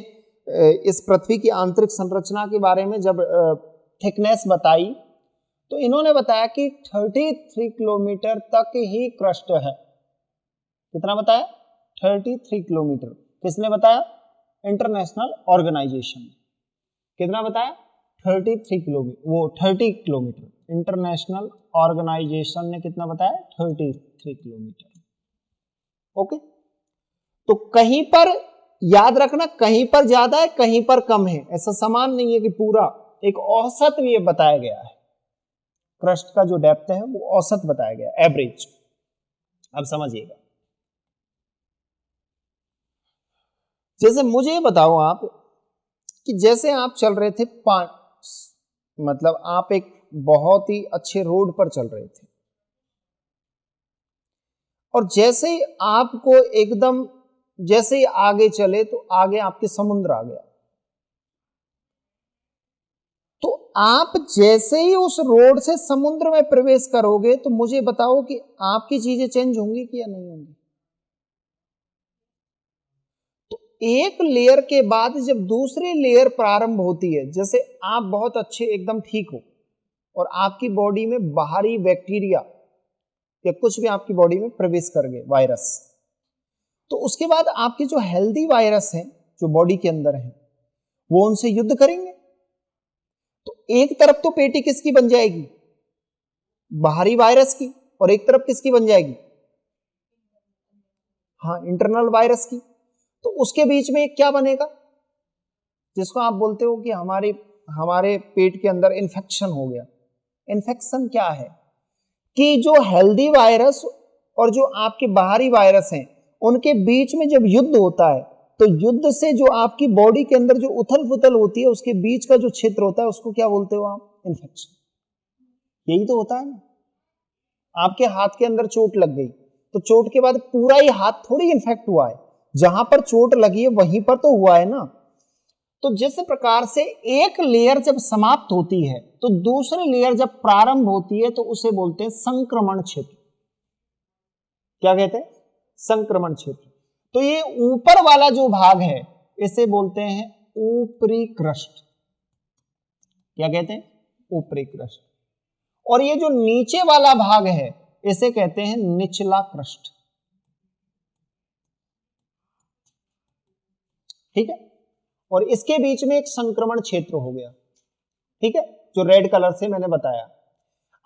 इस पृथ्वी की आंतरिक संरचना के बारे में जब थिकनेस बताई, तो इन्होंने बताया कि 33 किलोमीटर तक ही क्रस्ट है। कितना बताया? 33 किलोमीटर। किसने बताया? International organisation. कितना बताया? 33 किलोमीटर, वो 30 किलोमीटर। इंटरनेशनल ऑर्गेनाइजेशन ने कितना बताया? 33 किलोमीटर। ओके, तो कहीं पर याद रखना, कहीं पर ज्यादा है, कहीं पर कम है, ऐसा समान नहीं है कि पूरा, एक औसत भी ये बताया गया है। क्रस्ट का जो डेप्थ है वो औसत बताया गया, एवरेज। अब समझिएगा, जैसे मुझे बताओ आप कि जैसे आप चल रहे थे मतलब आप एक बहुत ही अच्छे रोड पर चल रहे थे, और जैसे ही आपको एकदम, जैसे ही आगे चले तो आगे आपके समुद्र आ गया, तो आप जैसे ही उस रोड से समुद्र में प्रवेश करोगे तो मुझे बताओ कि आपकी चीजें चेंज होंगी कि या नहीं होंगी? तो एक लेयर के बाद जब दूसरी लेयर प्रारंभ होती है, जैसे आप बहुत अच्छे एकदम ठीक हो और आपकी बॉडी में बाहरी बैक्टीरिया या कुछ भी आपकी बॉडी में प्रवेश कर गए, वायरस, तो उसके बाद आपके जो हेल्दी वायरस हैं जो बॉडी के अंदर हैं वो उनसे युद्ध करेंगे। तो एक तरफ तो पेटी किसकी बन जाएगी? बाहरी वायरस की, और एक तरफ किसकी बन जाएगी? हाँ, इंटरनल वायरस की। तो उसके बीच में क्या बनेगा, जिसको आप बोलते हो कि हमारे पेट के अंदर इन्फेक्शन हो गया। इन्फेक्शन क्या है कि जो हेल्दी वायरस और जो आपके बाहरी वायरस हैं उनके बीच में जब युद्ध होता है, तो युद्ध से जो आपकी बॉडी के अंदर जो उथल पुथल होती है, उसके बीच का जो क्षेत्र होता है उसको क्या बोलते हो आप? इन्फेक्शन। यही तो होता है ना। आपके हाथ के अंदर चोट लग गई तो चोट के बाद पूरा ही हाथ थोड़ी इन्फेक्ट हुआ है, जहां पर चोट लगी है वहीं पर तो हुआ है ना। तो जिस प्रकार से एक लेयर जब समाप्त होती है तो दूसरी लेयर जब प्रारंभ होती है तो उसे बोलते हैं संक्रमण क्षेत्र। क्या कहते हैं? संक्रमण क्षेत्र। तो ये ऊपर वाला जो भाग है इसे बोलते हैं ऊपरी क्रस्ट। क्या कहते हैं? ऊपरी क्रस्ट। और ये जो नीचे वाला भाग है इसे कहते हैं निचला क्रस्ट। ठीक है, और इसके बीच में एक संक्रमण क्षेत्र हो गया। ठीक है, जो रेड कलर से मैंने बताया।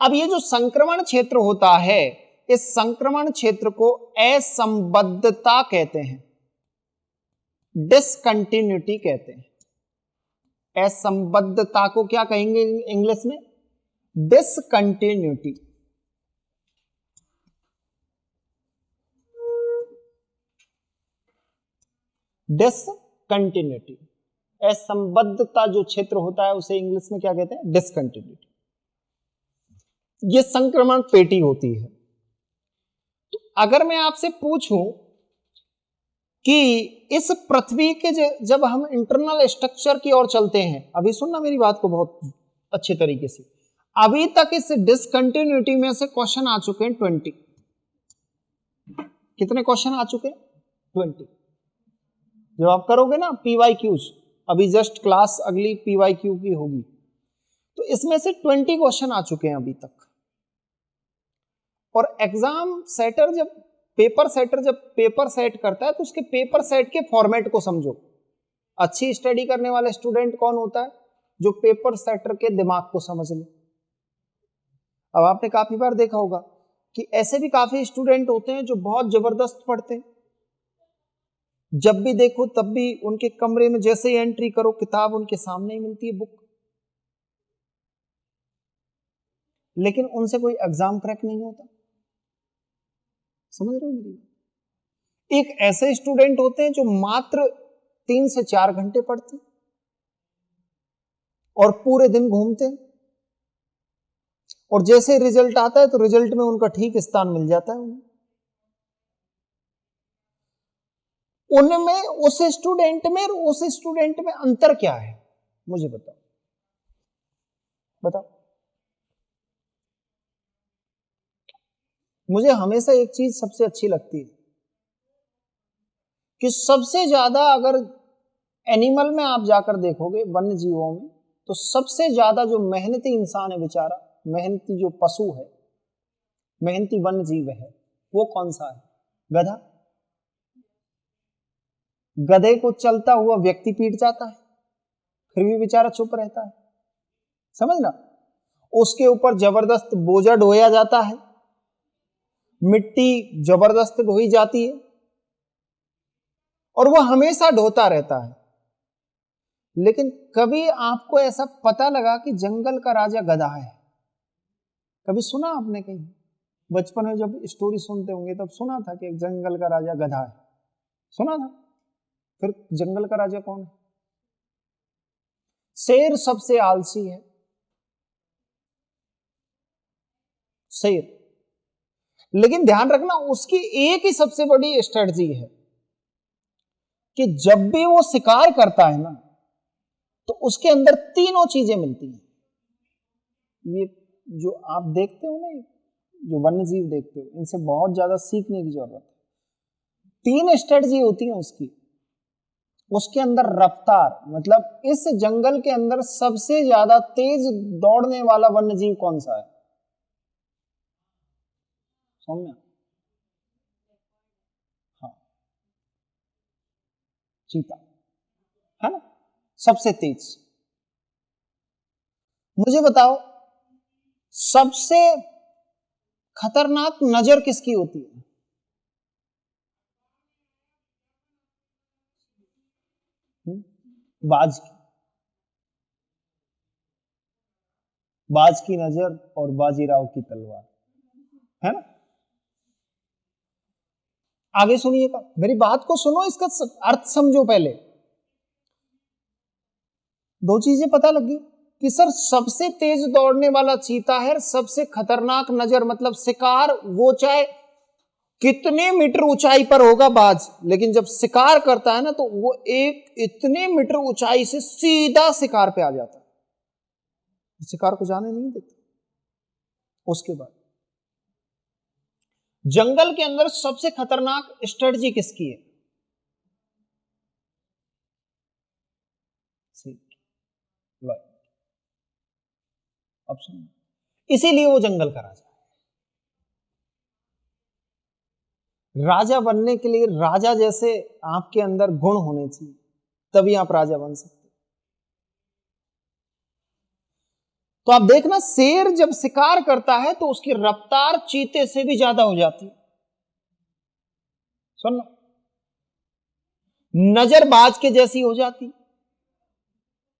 अब ये जो संक्रमण क्षेत्र होता है, इस संक्रमण क्षेत्र को असंबद्धता कहते हैं, डिसकंटिन्यूटी कहते हैं। असंबद्धता को क्या कहेंगे इंग्लिश में? डिसकंटिन्यूटी। डिसकंटिन्यूटी, असंबद्धता जो क्षेत्र होता है उसे इंग्लिश में क्या कहते हैं? डिसकंटिन्यूटी। ये संक्रमण पेटी होती है। तो अगर मैं आपसे पूछूं कि इस पृथ्वी के जब हम इंटरनल स्ट्रक्चर की ओर चलते हैं, अभी सुनना मेरी बात को बहुत अच्छे तरीके से, अभी तक इस डिसकंटिन्यूटी में से क्वेश्चन आ चुके हैं 20। कितने क्वेश्चन आ चुके हैं? 20। जब आप करोगे ना PYQs, अभी जस्ट क्लास अगली PYQ की होगी, तो इसमें से 20 क्वेश्चन आ चुके हैं अभी तक। और एग्जाम सेटर जब पेपर सेट करता है तो उसके पेपर सेट के फॉर्मेट को समझो। अच्छी स्टडी करने वाला स्टूडेंट कौन होता है? जो पेपर सेटर के दिमाग को समझ ले। अब आपने काफी बार देखा होगा कि ऐसे भी काफी स्टूडेंट होते हैं जो बहुत जबरदस्त पढ़ते हैं, जब भी देखो तब भी उनके कमरे में जैसे ही एंट्री करो किताब उनके सामने ही मिलती है, बुक, लेकिन उनसे कोई एग्जाम क्रैक नहीं होता। समझ रहे हो मेरी? एक ऐसे स्टूडेंट होते हैं जो मात्र 3 से 4 घंटे पढ़ते और पूरे दिन घूमते हैं, और जैसे रिजल्ट आता है तो रिजल्ट में उनका ठीक स्थान मिल जाता है उन्हें। उनमें उस स्टूडेंट में अंतर क्या है? मुझे बताओ। मुझे हमेशा एक चीज सबसे अच्छी लगती है कि सबसे ज्यादा अगर एनिमल में आप जाकर देखोगे, वन्य जीवों में, तो सबसे ज्यादा जो मेहनती इंसान है बेचारा, मेहनती जो पशु है, मेहनती वन्य जीव है, वो कौन सा है? गधा। गधे को चलता हुआ व्यक्ति पीट जाता है, फिर भी बेचारा चुप रहता है, समझना। उसके ऊपर जबरदस्त बोझा ढोया जाता है, मिट्टी जबरदस्त ढोई जाती है और वह हमेशा ढोता रहता है। लेकिन कभी आपको ऐसा पता लगा कि जंगल का राजा गधा है? कभी सुना आपने कहीं? बचपन में जब स्टोरी सुनते होंगे तब सुना था कि जंगल का राजा गधा है, सुना था। फिर जंगल का राजा कौन है? शेर सबसे आलसी है, शेर। लेकिन ध्यान रखना, उसकी एक ही सबसे बड़ी स्ट्रेटजी है कि जब भी वो शिकार करता है ना, तो उसके अंदर तीनों चीजें मिलती हैं। ये जो आप देखते हो ना, जो वन्य जीव देखते हो, इनसे बहुत ज्यादा सीखने की जरूरत है। तीन स्ट्रेटजी होती है उसकी। उसके अंदर रफ्तार, मतलब इस जंगल के अंदर सबसे ज्यादा तेज दौड़ने वाला वन्य जीव कौन सा है? सौम्या? हाँ, चीता है ना, सबसे तेज। मुझे बताओ, सबसे खतरनाक नजर किसकी होती है? बाज की। बाज की नजर और बाजीराव की तलवार, है ना। आगे सुनिएगा, मेरी बात को सुनो, इसका अर्थ समझो। पहले दो चीजें पता लगी कि सर सबसे तेज दौड़ने वाला चीता है, सबसे खतरनाक नजर मतलब शिकार, वो चाहे कितने मीटर ऊंचाई पर होगा बाज, लेकिन जब शिकार करता है ना तो वो एक इतने मीटर ऊंचाई से सीधा शिकार पे आ जाता है, शिकार को जाने नहीं देता। उसके बाद जंगल के अंदर सबसे खतरनाक स्ट्रेटजी किसकी है? ऑप्शन। इसीलिए वो जंगल का राजा है। राजा बनने के लिए राजा जैसे आपके अंदर गुण होने चाहिए, तभी आप राजा बन सकते। तो आप देखना, शेर जब शिकार करता है तो उसकी रफ्तार चीते से भी ज्यादा हो जाती है। सुनना, नजर बाज के जैसी हो जाती,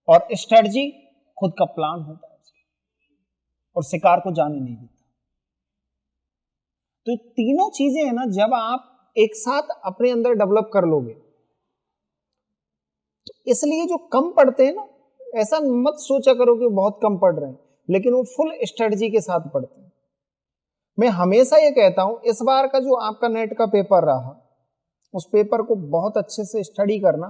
और स्ट्रेटजी खुद का प्लान होता है और शिकार को जाने नहीं देता। तो तीनों चीजें है ना, जब आप एक साथ अपने अंदर डेवलप कर लोगे, तो इसलिए जो कम पढ़ते हैं ना, ऐसा मत सोचा करो कि बहुत कम पढ़ रहे हैं, लेकिन वो फुल स्ट्रेटजी के साथ पढ़ते हैं। मैं हमेशा ये कहता हूं, इस बार का जो आपका नेट का पेपर रहा, उस पेपर को बहुत अच्छे से स्टडी करना,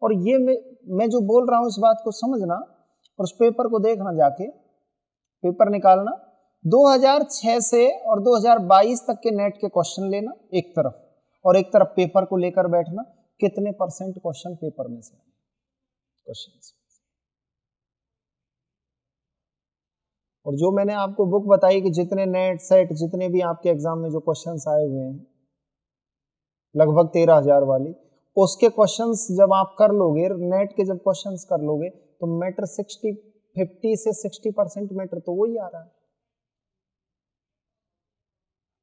और ये मैं जो बोल रहा हूं इस बात को समझना, और उस पेपर को देखना, जाके पेपर निकालना। 2006 से और 2022 तक के नेट के क्वेश्चन लेना एक तरफ, और एक तरफ पेपर को लेकर बैठना, कितने परसेंट क्वेश्चन पेपर में से क्वेश्चन। और जो मैंने आपको बुक बताई कि जितने नेट सेट जितने भी आपके एग्जाम में जो क्वेश्चंस आए हुए हैं, लगभग 13,000 वाली, उसके क्वेश्चंस जब आप कर लोगे, नेट के जब क्वेश्चंस कर लोगे, तो मैटर 50 से 60% मैटर तो वही आ रहा है।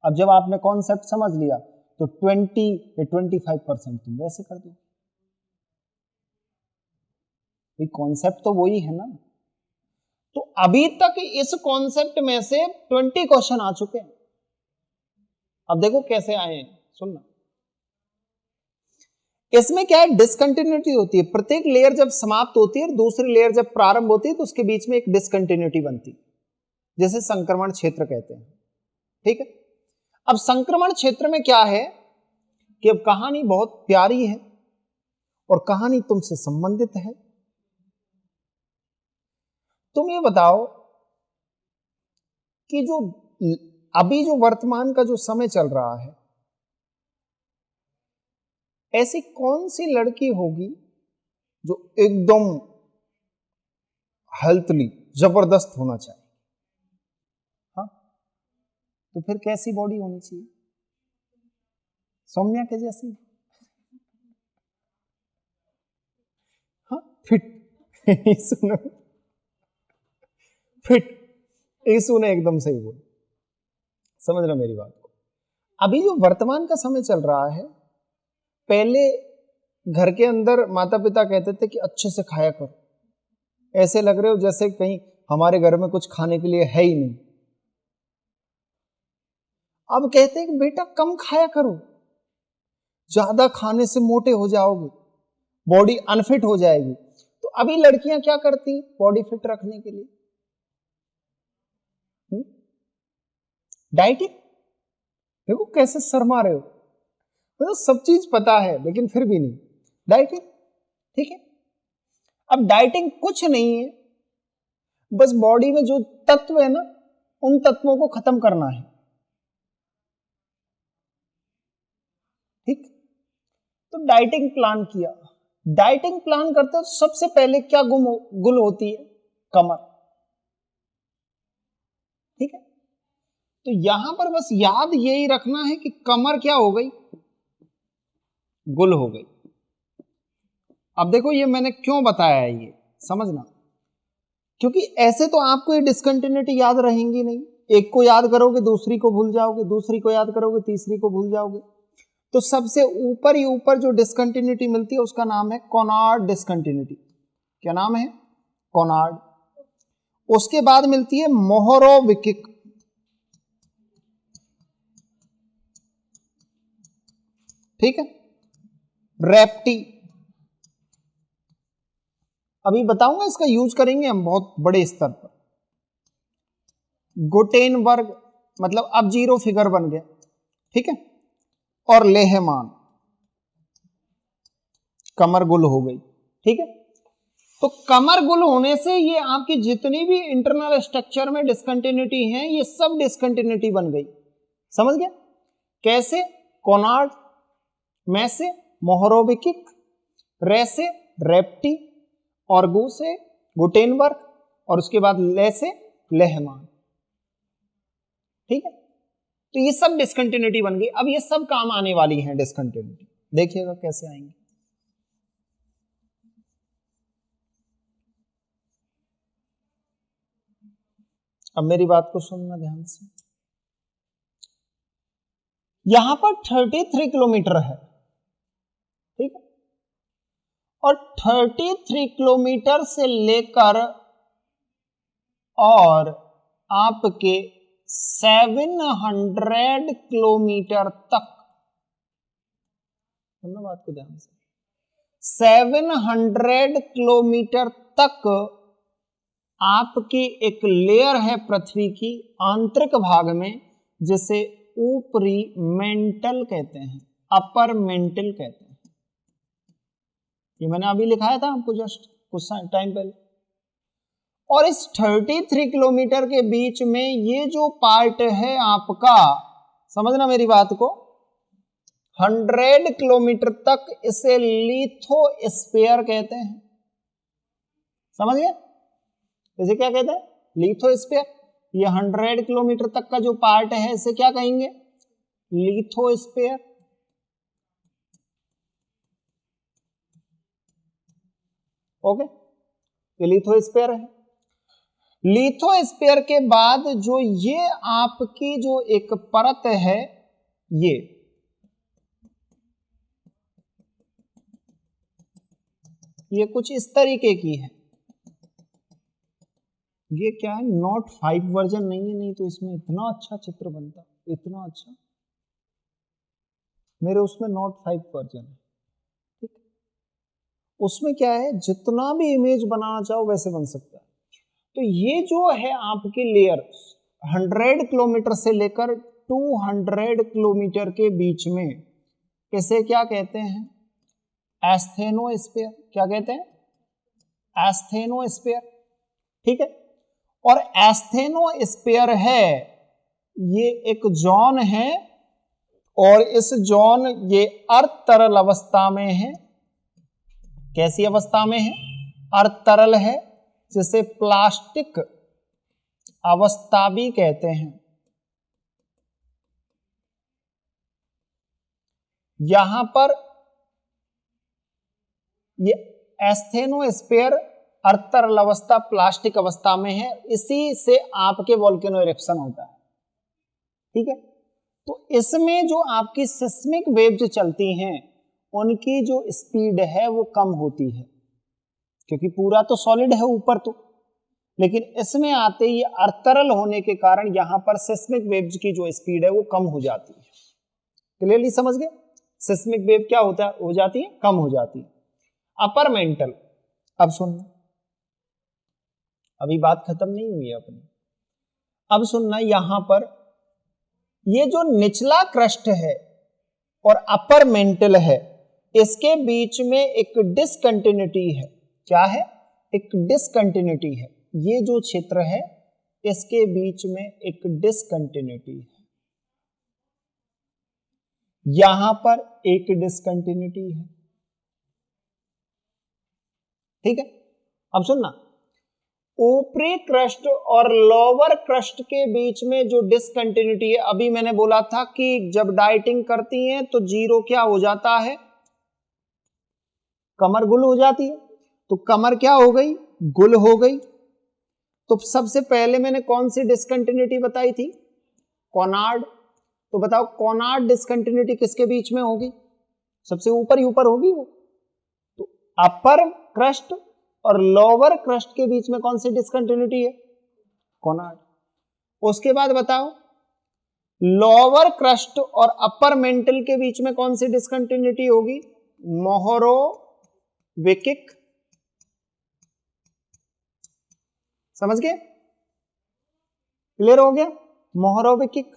अब जब आपने कॉन्सेप्ट समझ लिया तो 20 या 25% तुम वैसे कर दो। कॉन्सेप्ट तो वही है ना। तो अभी तक इस कॉन्सेप्ट में से 20 क्वेश्चन आ चुके हैं। अब देखो कैसे आए हैं, सुनना। इसमें क्या है, डिसकंटिन्यूटी होती है। प्रत्येक लेयर जब समाप्त होती है और दूसरी लेयर जब प्रारंभ होती है, तो उसके बीच में एक डिसकंटिन्यूटी बनती है, जैसे संक्रमण क्षेत्र कहते हैं। ठीक है। अब संक्रमण क्षेत्र में क्या है कि अब कहानी बहुत प्यारी है और कहानी तुमसे संबंधित है। तुम ये बताओ कि जो अभी जो वर्तमान का जो समय चल रहा है, ऐसी कौन सी लड़की होगी जो एकदम हेल्थली जबरदस्त होना चाहिए? हाँ, तो फिर कैसी बॉडी होनी चाहिए? सौम्या के जैसी? हाँ, फिट। सुनो, फिट। यीशु ने एकदम सही बोला, समझ रहे मेरी बात को? अभी जो वर्तमान का समय चल रहा है, पहले घर के अंदर माता पिता कहते थे कि अच्छे से खाया करो, ऐसे लग रहे हो जैसे कहीं हमारे घर में कुछ खाने के लिए है ही नहीं। अब कहते हैं कि बेटा कम खाया करो, ज्यादा खाने से मोटे हो जाओगे, बॉडी अनफिट हो जाएगी। तो अभी लड़कियां क्या करती बॉडी फिट रखने के लिए? डाइटिंग। देखो कैसे शर्मा रहे हो, तो सब चीज पता है लेकिन फिर भी नहीं। डाइटिंग, ठीक है। अब डाइटिंग कुछ नहीं है, बस बॉडी में जो तत्व है ना, उन तत्वों को खत्म करना है, ठीक। तो डाइटिंग प्लान किया। डाइटिंग प्लान करते हो सबसे पहले क्या गुल होती है? कमर, ठीक है। तो यहां पर बस याद यही रखना है कि कमर क्या हो गई? गुल हो गई। अब देखो ये मैंने क्यों बताया है, ये समझना, क्योंकि ऐसे तो आपको ये डिस्कंटिन्यूटी याद रहेंगी नहीं। एक को याद करोगे दूसरी को भूल जाओगे, दूसरी को याद करोगे तीसरी को भूल जाओगे। तो सबसे ऊपर ही ऊपर जो डिस्कंटिन्यूटी मिलती है उसका नाम है कॉनार्ड डिस्कंटिन्यूटी। क्या नाम है? कॉनार्ड। उसके बाद मिलती है मोहरोविकिक, ठीक है, रेप्टी। अभी बताऊंगा, इसका यूज करेंगे हम बहुत बड़े स्तर पर। गुटेनबर्ग, मतलब अब जीरो फिगर बन गया, ठीक है। और लेहमान, कमर गुल हो गई, ठीक है। तो कमर गुल होने से ये आपकी जितनी भी इंटरनल स्ट्रक्चर में डिस्कंटिन्यूटी है, ये सब डिस्कंटिन्यूटी बन गई। समझ गया कैसे? कॉनार्ड, में से मोहरोविकिक, रे से रेप्टी, और गु से गुटेनबर्ग, और उसके बाद ले से लेहमान, ठीक है। तो ये सब डिस्कंटिन्यूटी बन गई। अब ये सब काम आने वाली हैं डिस्कंटिन्यूटी, देखिएगा कैसे आएंगे। अब मेरी बात को सुनना ध्यान से। यहां पर 33 किलोमीटर है, ठीक है। और 33 किलोमीटर से लेकर और आपके 700 किलोमीटर तक, सुनना बात को ध्यान से, 700 किलोमीटर तक आपकी एक लेयर है पृथ्वी की आंतरिक भाग में, जिसे ऊपरी मेंटल कहते हैं, अपर मेंटल कहते हैं। ये मैंने अभी लिखाया था आपको जस्ट कुछ टाइम पहले। और इस 33 किलोमीटर के बीच में ये जो पार्ट है आपका, समझना मेरी बात को, 100 किलोमीटर तक इसे लिथोस्फीयर कहते हैं। समझ गए? इसे क्या कहते हैं? लिथोस्फीयर। ये 100 किलोमीटर तक का जो पार्ट है इसे क्या कहेंगे? लिथोस्फीयर। ओके, ये लिथोस्फीयर है। लिथोस्फीयर के बाद जो ये आपकी जो एक परत है, ये कुछ इस तरीके की है। ये क्या है? नोट 5 वर्जन नहीं है, नहीं तो इसमें इतना अच्छा चित्र बनता, इतना अच्छा। मेरे उसमें नोट 5 वर्जन है, ठीक। उसमें क्या है, जितना भी इमेज बनाना चाहो वैसे बन सकता है। तो ये जो है आपकी लेयर 100 किलोमीटर से लेकर 200 किलोमीटर के बीच में, इसे क्या कहते हैं? एस्थेनोस्फीयर। क्या कहते हैं? एस्थेनोस्फीयर, ठीक है। और एस्थेनोस्फीयर है ये एक जोन है और इस जोन ये अर्ध तरल अवस्था में है। कैसी अवस्था में है? अर्ध तरल है, जिसे प्लास्टिक अवस्था भी कहते हैं। यहां पर ये एस्थेनोस्फीयर अर्ध तरल अवस्था प्लास्टिक अवस्था में है, इसी से आपके वोल्केनो इरेप्शन होता है। ठीक है, तो इसमें जो आपकी सिस्मिक वेव्स चलती हैं उनकी जो स्पीड है वो कम होती है, क्योंकि पूरा तो सॉलिड है ऊपर तो, लेकिन इसमें आते ही अर्ध तरल होने के कारण यहां पर सिस्मिक वेव्स की जो स्पीड है वो कम हो जाती है। क्लियरली समझ गए? सिस्मिक वेव क्या होता है? हो जाती है, कम हो जाती है। अपर मेंटल, अब सुनना, अभी बात खत्म नहीं हुई है अपनी। अब सुनना, यहां पर ये जो निचला क्रस्ट है और अपर मेंटल है, इसके बीच में एक डिसकंटिन्यूटी है। क्या है? एक डिसकंटिन्यूटी है। ये जो क्षेत्र है इसके बीच में एक डिसकंटिन्यूटी है, यहां पर एक डिसकंटिन्यूटी है। ठीक है, अब सुनना, ऊपरी क्रस्ट और लोअर क्रस्ट के बीच में जो डिसकंटिन्यूटी है, अभी मैंने बोला था कि जब डाइटिंग करती हैं तो जीरो क्या हो जाता है? कमर गुल हो जाती है। तो कमर क्या हो गई? गुल हो गई। तो सबसे पहले मैंने कौन सी डिसकंटिन्यूटी बताई थी? कॉनार्ड। तो बताओ कॉनार्ड डिसकंटिन्यूटी किसके बीच में होगी? सबसे ऊपर ही ऊपर होगी वो। तो अपर क्रस्ट और लोअर क्रस्ट के बीच में कौन सी डिसकंटिन्यूटी है? कॉनार्ड। उसके बाद बताओ लोअर क्रस्ट और अपर मेंटल के बीच में कौन सी डिसकंटिन्यूटी होगी? मोहरोविकिक। समझ गए? क्लियर हो गया? मोहरोविकिक।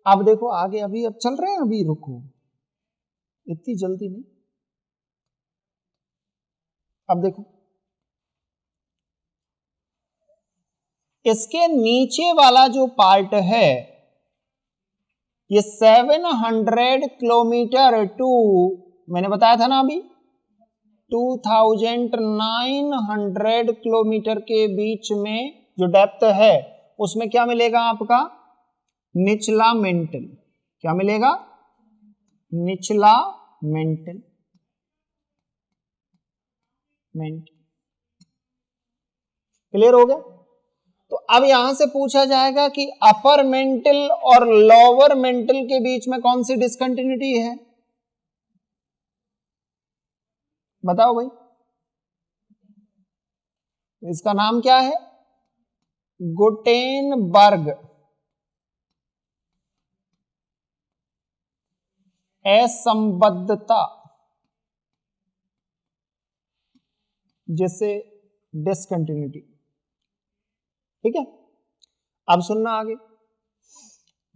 अब देखो आगे, अभी अब चल रहे हैं, अभी रुको, इतनी जल्दी नहीं। अब देखो, इसके नीचे वाला जो पार्ट है ये 700 किलोमीटर टू, मैंने बताया था ना अभी, 2900 किलोमीटर के बीच में जो डेप्थ है उसमें क्या मिलेगा आपका? निचला मेंटल। क्या मिलेगा? निचला मेंटल। क्लियर हो गया? तो अब यहां से पूछा जाएगा कि अपर मेंटल और लोअर मेंटल के बीच में कौन सी डिसकंटिन्यूटी है? बताओ भाई, इसका नाम क्या है? गुटेनबर्ग असंबद्धता, जिससे डिसकंटिन्यूटी। ठीक है, अब सुनना आगे।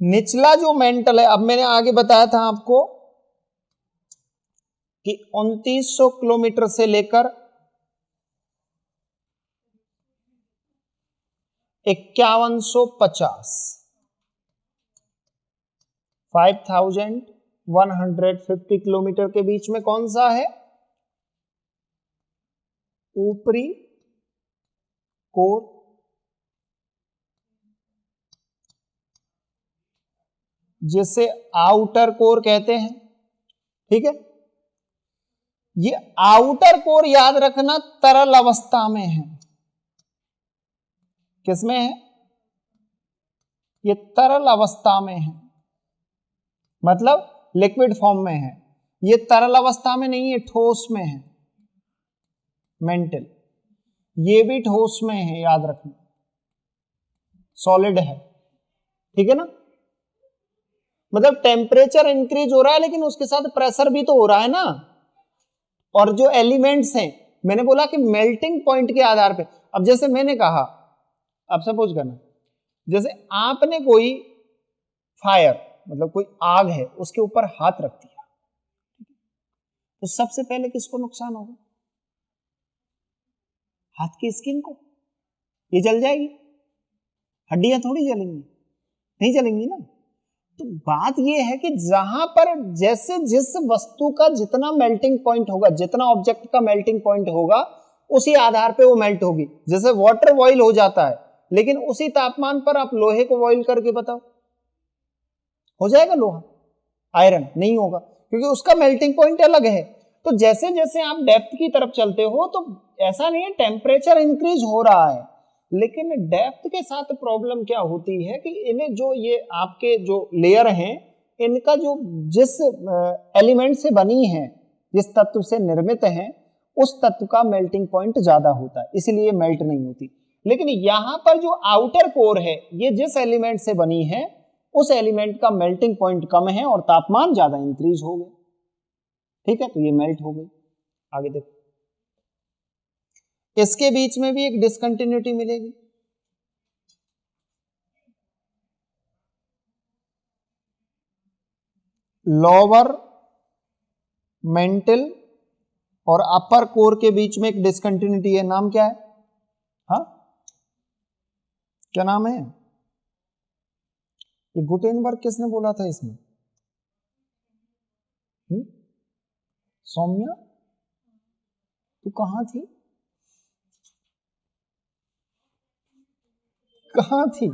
निचला जो मेंटल है, अब मैंने आगे बताया था आपको कि 2900 किलोमीटर से लेकर 5150, 5150 किलोमीटर के बीच में कौन सा है? ऊपरी कोर, जिसे आउटर कोर कहते हैं। ठीक है, ये आउटर कोर याद रखना तरल अवस्था में है। किसमें है? ये तरल अवस्था में है, मतलब लिक्विड फॉर्म में है। ये तरल अवस्था में नहीं है, ठोस में है मेंटल। ये भी ठोस में है, याद रखना, सॉलिड है। ठीक है ना? मतलब टेम्परेचर इंक्रीज हो रहा है लेकिन उसके साथ प्रेशर भी तो हो रहा है ना। और जो एलिमेंट्स हैं, मैंने बोला कि मेल्टिंग पॉइंट के आधार पे, अब जैसे मैंने कहा, अब सपोज करना, जैसे आपने कोई फायर, मतलब कोई आग है, उसके ऊपर हाथ रख दिया, तो सबसे पहले किसको नुकसान होगा? हाथ की स्किन को। ये जल जाएगी, हड्डियां थोड़ी जलेंगी। नहीं चलेंगी ना। तो बात यह है कि जहां पर जैसे जिस वस्तु का जितना मेल्टिंग पॉइंट होगा, जितना ऑब्जेक्ट का मेल्टिंग पॉइंट होगा, उसी आधार पे वो मेल्ट होगी। जैसे वाटर बॉईल हो जाता है, लेकिन उसी तापमान पर आप लोहे को बॉईल करके बताओ, हो जाएगा लोहा? आयरन नहीं होगा, क्योंकि उसका मेल्टिंग पॉइंट अलग है। तो जैसे जैसे आप डेप्थ की तरफ चलते हो, तो ऐसा नहीं है टेम्परेचर इंक्रीज हो रहा है, लेकिन डेप्थ के साथ प्रॉब्लम क्या होती है कि इन्हें जो ये आपके जो लेयर हैं, इनका जो जिस एलिमेंट से बनी है, जिस तत्व से निर्मित है, उस तत्व का मेल्टिंग पॉइंट ज्यादा होता है, इसलिए मेल्ट नहीं होती। लेकिन यहां पर जो आउटर कोर है, ये जिस एलिमेंट से बनी है, उस एलिमेंट का मेल्टिंग पॉइंट कम है और तापमान ज्यादा इंक्रीज हो गया। ठीक है, तो ये मेल्ट हो गई। आगे देखो, इसके बीच में भी एक डिसकंटिन्यूटी मिलेगी। लोअर मेंटल और अपर कोर के बीच में एक डिसकंटिन्यूटी है, नाम क्या है? हाँ, क्या नाम है? ये गुटेनबर्ग किसने बोला था इसमें? सौम्या, तू कहां थी? कहां थी?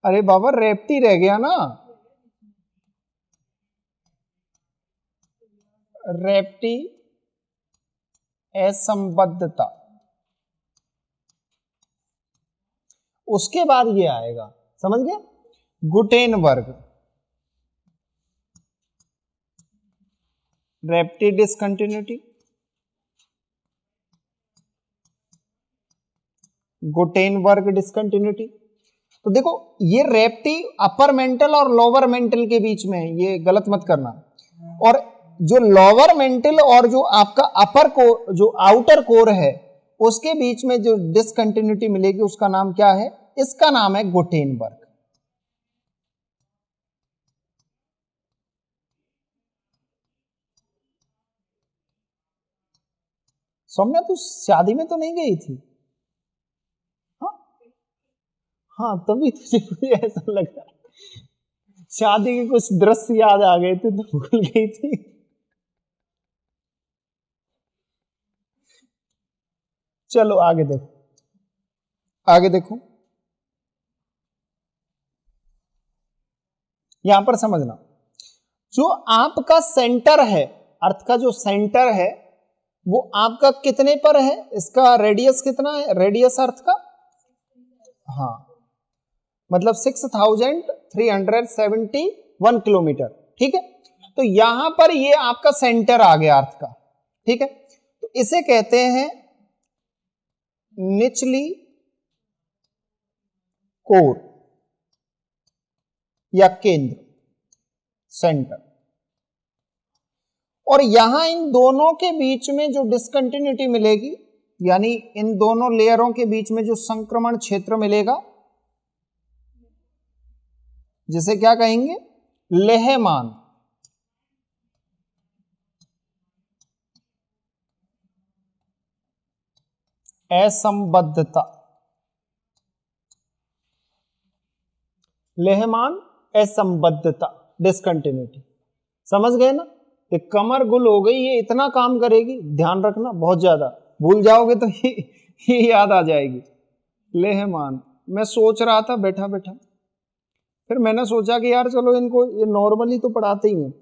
अरे बाबा, रेप्टी रह गया ना। रेप्टी असंबद्धता, उसके बाद ये आएगा, समझ गया? Gutenberg, Repetti discontinuity, Gutenberg discontinuity. तो देखो, ये रेप्टी अपर मेंटल और लोअर मेंटल के बीच में है, ये गलत मत करना। और जो लोअर मेंटल और जो आपका अपर कोर, जो आउटर कोर है, उसके बीच में जो डिसकंटिन्यूटी मिलेगी, उसका नाम क्या है? इसका नाम है गुटेनबर्ग। सौम्या, तू शादी में तो नहीं गई थी? हाँ हाँ, तभी तुझे मुझे ऐसा लगा, शादी के कुछ दृश्य याद आ गए थे तो भूल गई थी। चलो आगे देखो, आगे देखो, यहां पर समझना, जो आपका सेंटर है, अर्थ का जो सेंटर है, वो आपका कितने पर है? इसका रेडियस कितना है? रेडियस अर्थ का, हाँ, मतलब 6371 किलोमीटर। ठीक है, तो यहां पर ये आपका सेंटर आ गया अर्थ का। ठीक है, तो इसे कहते हैं निचली कोर या केंद्र, सेंटर। और यहां इन दोनों के बीच में जो डिसकंटिन्यूटी मिलेगी, यानी इन दोनों लेयरों के बीच में जो संक्रमण क्षेत्र मिलेगा, जिसे क्या कहेंगे? लेहमान। असंबद्धता, लेहमान असंबद्धता, डिसकंटिन्यूटी। समझ गए ना? ये कमर गुल हो गई, ये इतना काम करेगी, ध्यान रखना, बहुत ज्यादा भूल जाओगे तो ये याद आ जाएगी। लेहमान, मैं सोच रहा था बैठा बैठा, फिर मैंने सोचा कि यार चलो इनको ये नॉर्मली तो पढ़ाते ही हैं,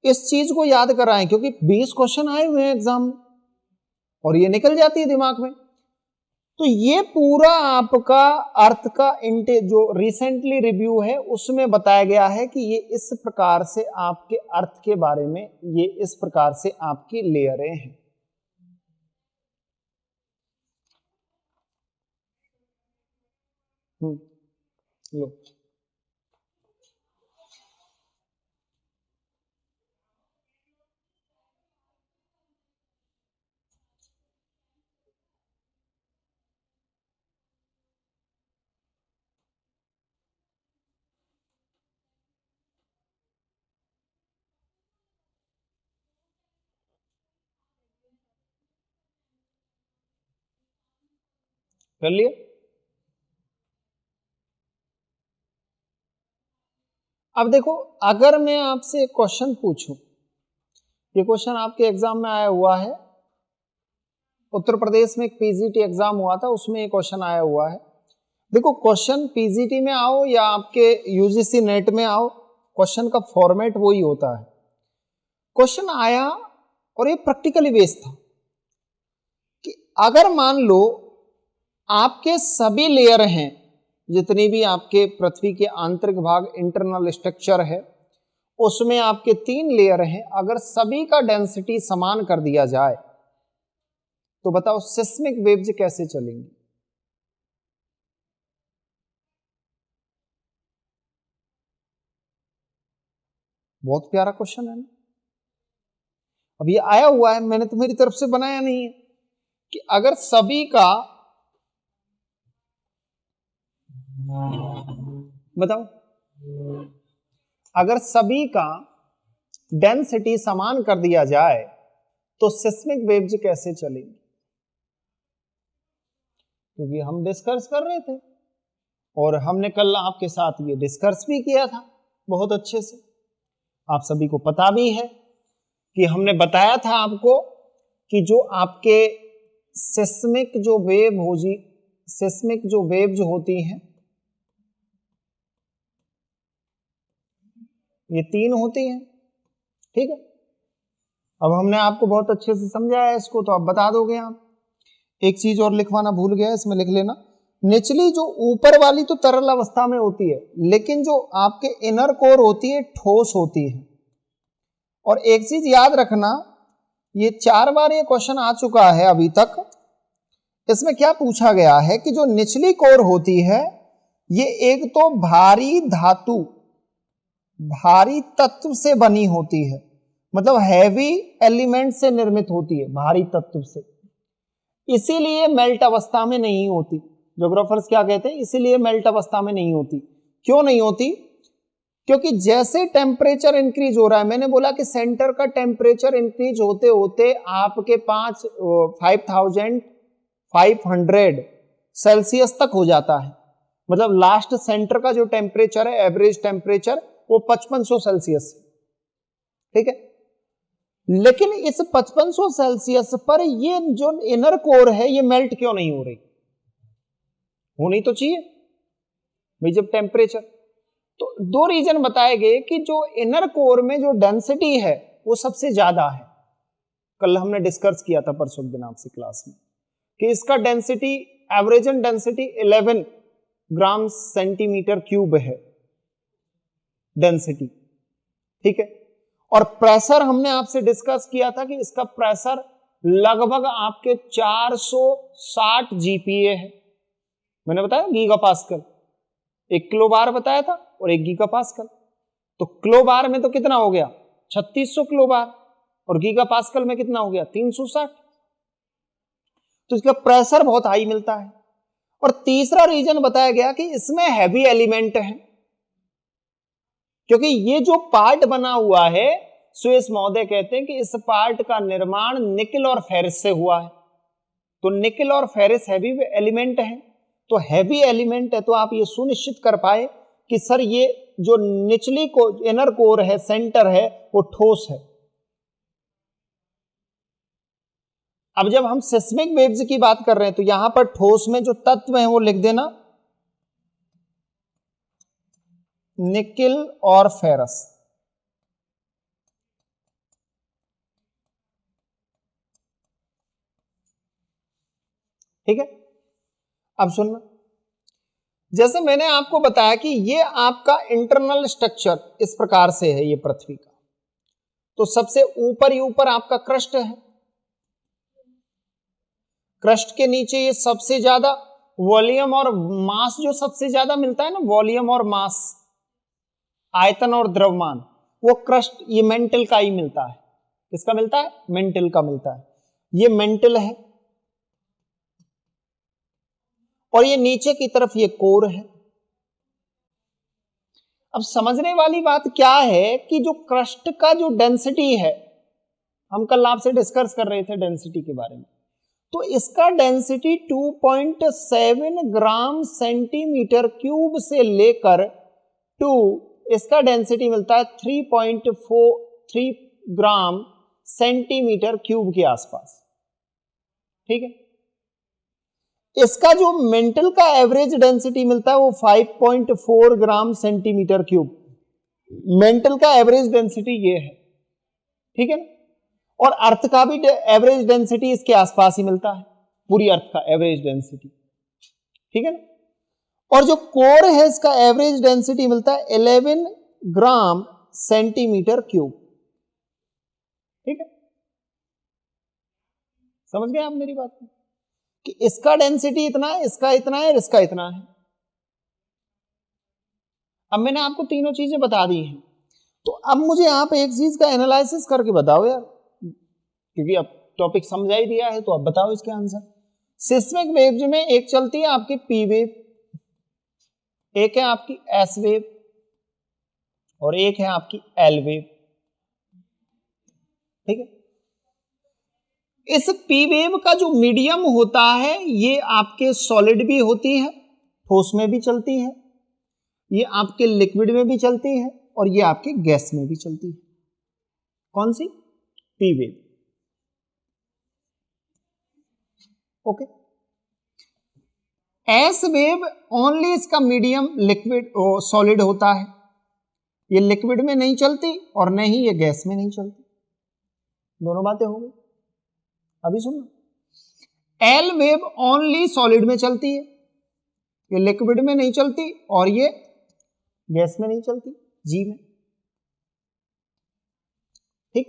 इस चीज को याद कराएं, क्योंकि 20 क्वेश्चन आए हुए हैं एग्जाम में और ये निकल जाती है दिमाग में। तो ये पूरा आपका अर्थ का जो रिसेंटली रिव्यू है, उसमें बताया गया है कि ये इस प्रकार से आपके अर्थ के बारे में, ये इस प्रकार से आपकी लेयरें हैं। लो, कर लिया? अब देखो, अगर मैं आपसे एक क्वेश्चन पूछूं, ये क्वेश्चन आपके एग्जाम में आया हुआ है, उत्तर प्रदेश में एक पीजीटी एग्जाम हुआ था, उसमें ये क्वेश्चन आया हुआ है। देखो, क्वेश्चन पीजीटी में आओ या आपके यूजीसी नेट में आओ, क्वेश्चन का फॉर्मेट वही होता है। क्वेश्चन आया और ये प्रैक्टिकली बेस्ड था कि अगर मान लो आपके सभी लेयर हैं, जितनी भी आपके पृथ्वी के आंतरिक भाग इंटरनल स्ट्रक्चर है, उसमें आपके 3 लेयर हैं, अगर सभी का डेंसिटी समान कर दिया जाए तो बताओ सिस्मिक वेव्स कैसे चलेंगी? बहुत प्यारा क्वेश्चन है ना। अब ये आया हुआ है, मैंने तो मेरी तरफ से बनाया नहीं है, कि अगर सभी का, बताओ, अगर सभी का डेंसिटी समान कर दिया जाए तो सिस्मिक वेव्स कैसे चलेंगी? क्योंकि हम डिस्कस कर रहे थे और हमने कल आपके साथ ये डिस्कस भी किया था बहुत अच्छे से, आप सभी को पता भी है कि हमने बताया था आपको कि जो आपके सिस्मिक जो वेव्स होती हैं, ये 3 होती हैं, ठीक है। अब हमने आपको बहुत अच्छे से समझाया इसको, तो आप बता दोगे आप। एक चीज और लिखवाना भूल गया, इसमें लिख लेना, निचली जो ऊपर वाली तो तरल अवस्था में होती है, लेकिन जो आपके इनर कोर होती है ठोस होती है। और एक चीज याद रखना, ये 4 बार ये क्वेश्चन आ चुका है अभी तक। इसमें क्या पूछा गया है कि जो निचली कोर होती है, ये एक तो भारी धातु, भारी तत्व से बनी होती है, मतलब हैवी एलिमेंट से निर्मित होती है, भारी तत्व से, इसीलिए मेल्ट अवस्था में नहीं होती। ज्योग्राफर्स क्या कहते हैं, इसीलिए मेल्ट अवस्था में नहीं होती। क्यों नहीं होती? क्योंकि जैसे टेम्परेचर इंक्रीज हो रहा है, मैंने बोला कि सेंटर का टेम्परेचर इंक्रीज होते होते आपके 5500 सेल्सियस तक हो जाता है, मतलब लास्ट सेंटर का जो टेम्परेचर है, एवरेज टेम्परेचर, वो 5500 सेल्सियस, ठीक है। लेकिन इस 5500 सेल्सियस पर ये जो इनर कोर है, ये मेल्ट क्यों नहीं हो रही? होनी तो चाहिए भाई जब टेम्परेचर। तो 2 रीजन बताए गए कि जो इनर कोर में जो डेंसिटी है वो सबसे ज्यादा है। कल हमने डिस्कस किया था, परसों दिन आपसे क्लास में, कि इसका density, average density 11 gram centimetre cube है डेंसिटी, ठीक है। और प्रेशर हमने आपसे डिस्कस किया था कि इसका प्रेशर लगभग आपके 460 जीपीए है। मैंने बताया गीगा पास्कल, 1 किलो बार बताया था और 1 गीगा पास्कल। तो किलो बार में तो कितना हो गया, 3600 किलो बार, और गीगा पास्कल में कितना हो गया, 360। तो इसका प्रेशर बहुत हाई मिलता है। और तीसरा रीजन बताया गया कि इसमें हैवी एलिमेंट है, क्योंकि ये जो पार्ट बना हुआ है, सुयस महोदय कहते हैं कि इस पार्ट का निर्माण निकल और फेरिस से हुआ है। तो निकल और फेरिस हैवी एलिमेंट है, तो हैवी एलिमेंट है, तो आप ये सुनिश्चित कर पाए कि सर ये जो निचली को इनर कोर है, सेंटर है, वो ठोस है। अब जब हम सिस्मिक वेव्स की बात कर रहे हैं, तो यहां पर ठोस में जो तत्व है वो लिख देना, निकिल और फेरस, ठीक है। अब सुनना, जैसे मैंने आपको बताया कि ये आपका इंटरनल स्ट्रक्चर इस प्रकार से है, ये पृथ्वी का, तो सबसे ऊपर ही ऊपर आपका क्रस्ट है, क्रस्ट के नीचे ये सबसे ज्यादा वॉल्यूम और मास, जो सबसे ज्यादा मिलता है ना, वॉल्यूम और मास, आयतन और द्रव्यमान, वो क्रस्ट ये मेंटल का ही मिलता है। किसका मिलता है? मेंटल का मिलता है। ये मेंटल है, और ये नीचे की तरफ ये कोर है। अब समझने वाली बात क्या है कि जो क्रस्ट का जो डेंसिटी है, हम कल आपसे डिस्कस कर रहे थे डेंसिटी के बारे में, तो इसका डेंसिटी 2.7 ग्राम सेंटीमीटर क्यूब से लेकर टू इसका डेंसिटी मिलता है 3.43 ग्राम सेंटीमीटर क्यूब के आसपास। ठीक है, इसका जो मेंटल का एवरेज डेंसिटी मिलता है वो 5.4 ग्राम सेंटीमीटर क्यूब। मेंटल का एवरेज डेंसिटी ये है, ठीक है ना। और अर्थ का भी एवरेज डेंसिटी इसके आसपास ही मिलता है, पूरी अर्थ का एवरेज डेंसिटी, ठीक है ना। और जो कोर है इसका एवरेज डेंसिटी मिलता है 11 ग्राम सेंटीमीटर क्यूब। ठीक है, समझ गए आप मेरी बात को कि इसका डेंसिटी इतना है, इसका इतना है, इसका इतना है। अब मैंने आपको तीनों चीजें बता दी हैं, तो अब मुझे आप एक चीज का एनालिसिस करके बताओ यार, क्योंकि अब टॉपिक समझा ही दिया है तो अब बताओ इसके आंसर। सिस्मिक वेव्स में एक चलती है आपकी पी वेव, एक है आपकी एस वेव और एक है आपकी एल वेव। ठीक है, इस पी वेव का जो मीडियम होता है ये आपके सॉलिड भी होती है, ठोस में भी चलती है, ये आपके लिक्विड में भी चलती है और ये आपके गैस में भी चलती है। कौन सी? P wave. Okay, S wave only इसका मीडियम लिक्विड सॉलिड होता है, ये लिक्विड में नहीं चलती और न ही ये गैस में नहीं चलती। दोनों बातें हो गई। अभी सुनो, एल वेव ओनली सॉलिड में चलती है, ये लिक्विड में नहीं चलती और ये गैस में नहीं चलती, जी में। ठीक,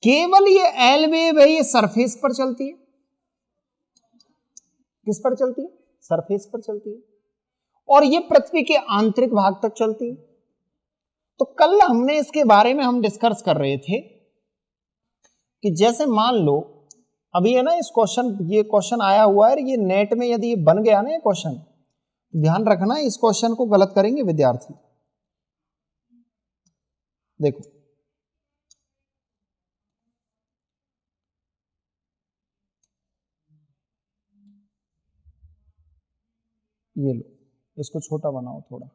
केवल ये एल वेव है, ये सरफेस पर चलती है। किस पर चलती है? सरफेस पर चलती है और ये पृथ्वी के आंतरिक भाग तक चलती है। तो कल हमने इसके बारे में हम डिस्कस कर रहे थे कि जैसे मान लो अभी है ना इस क्वेश्चन, ये क्वेश्चन आया हुआ है, ये नेट में यदि ये बन गया ना ये क्वेश्चन, ध्यान रखना इस क्वेश्चन को गलत करेंगे विद्यार्थी। देखो ये लो, इसको छोटा बनाओ थोड़ा।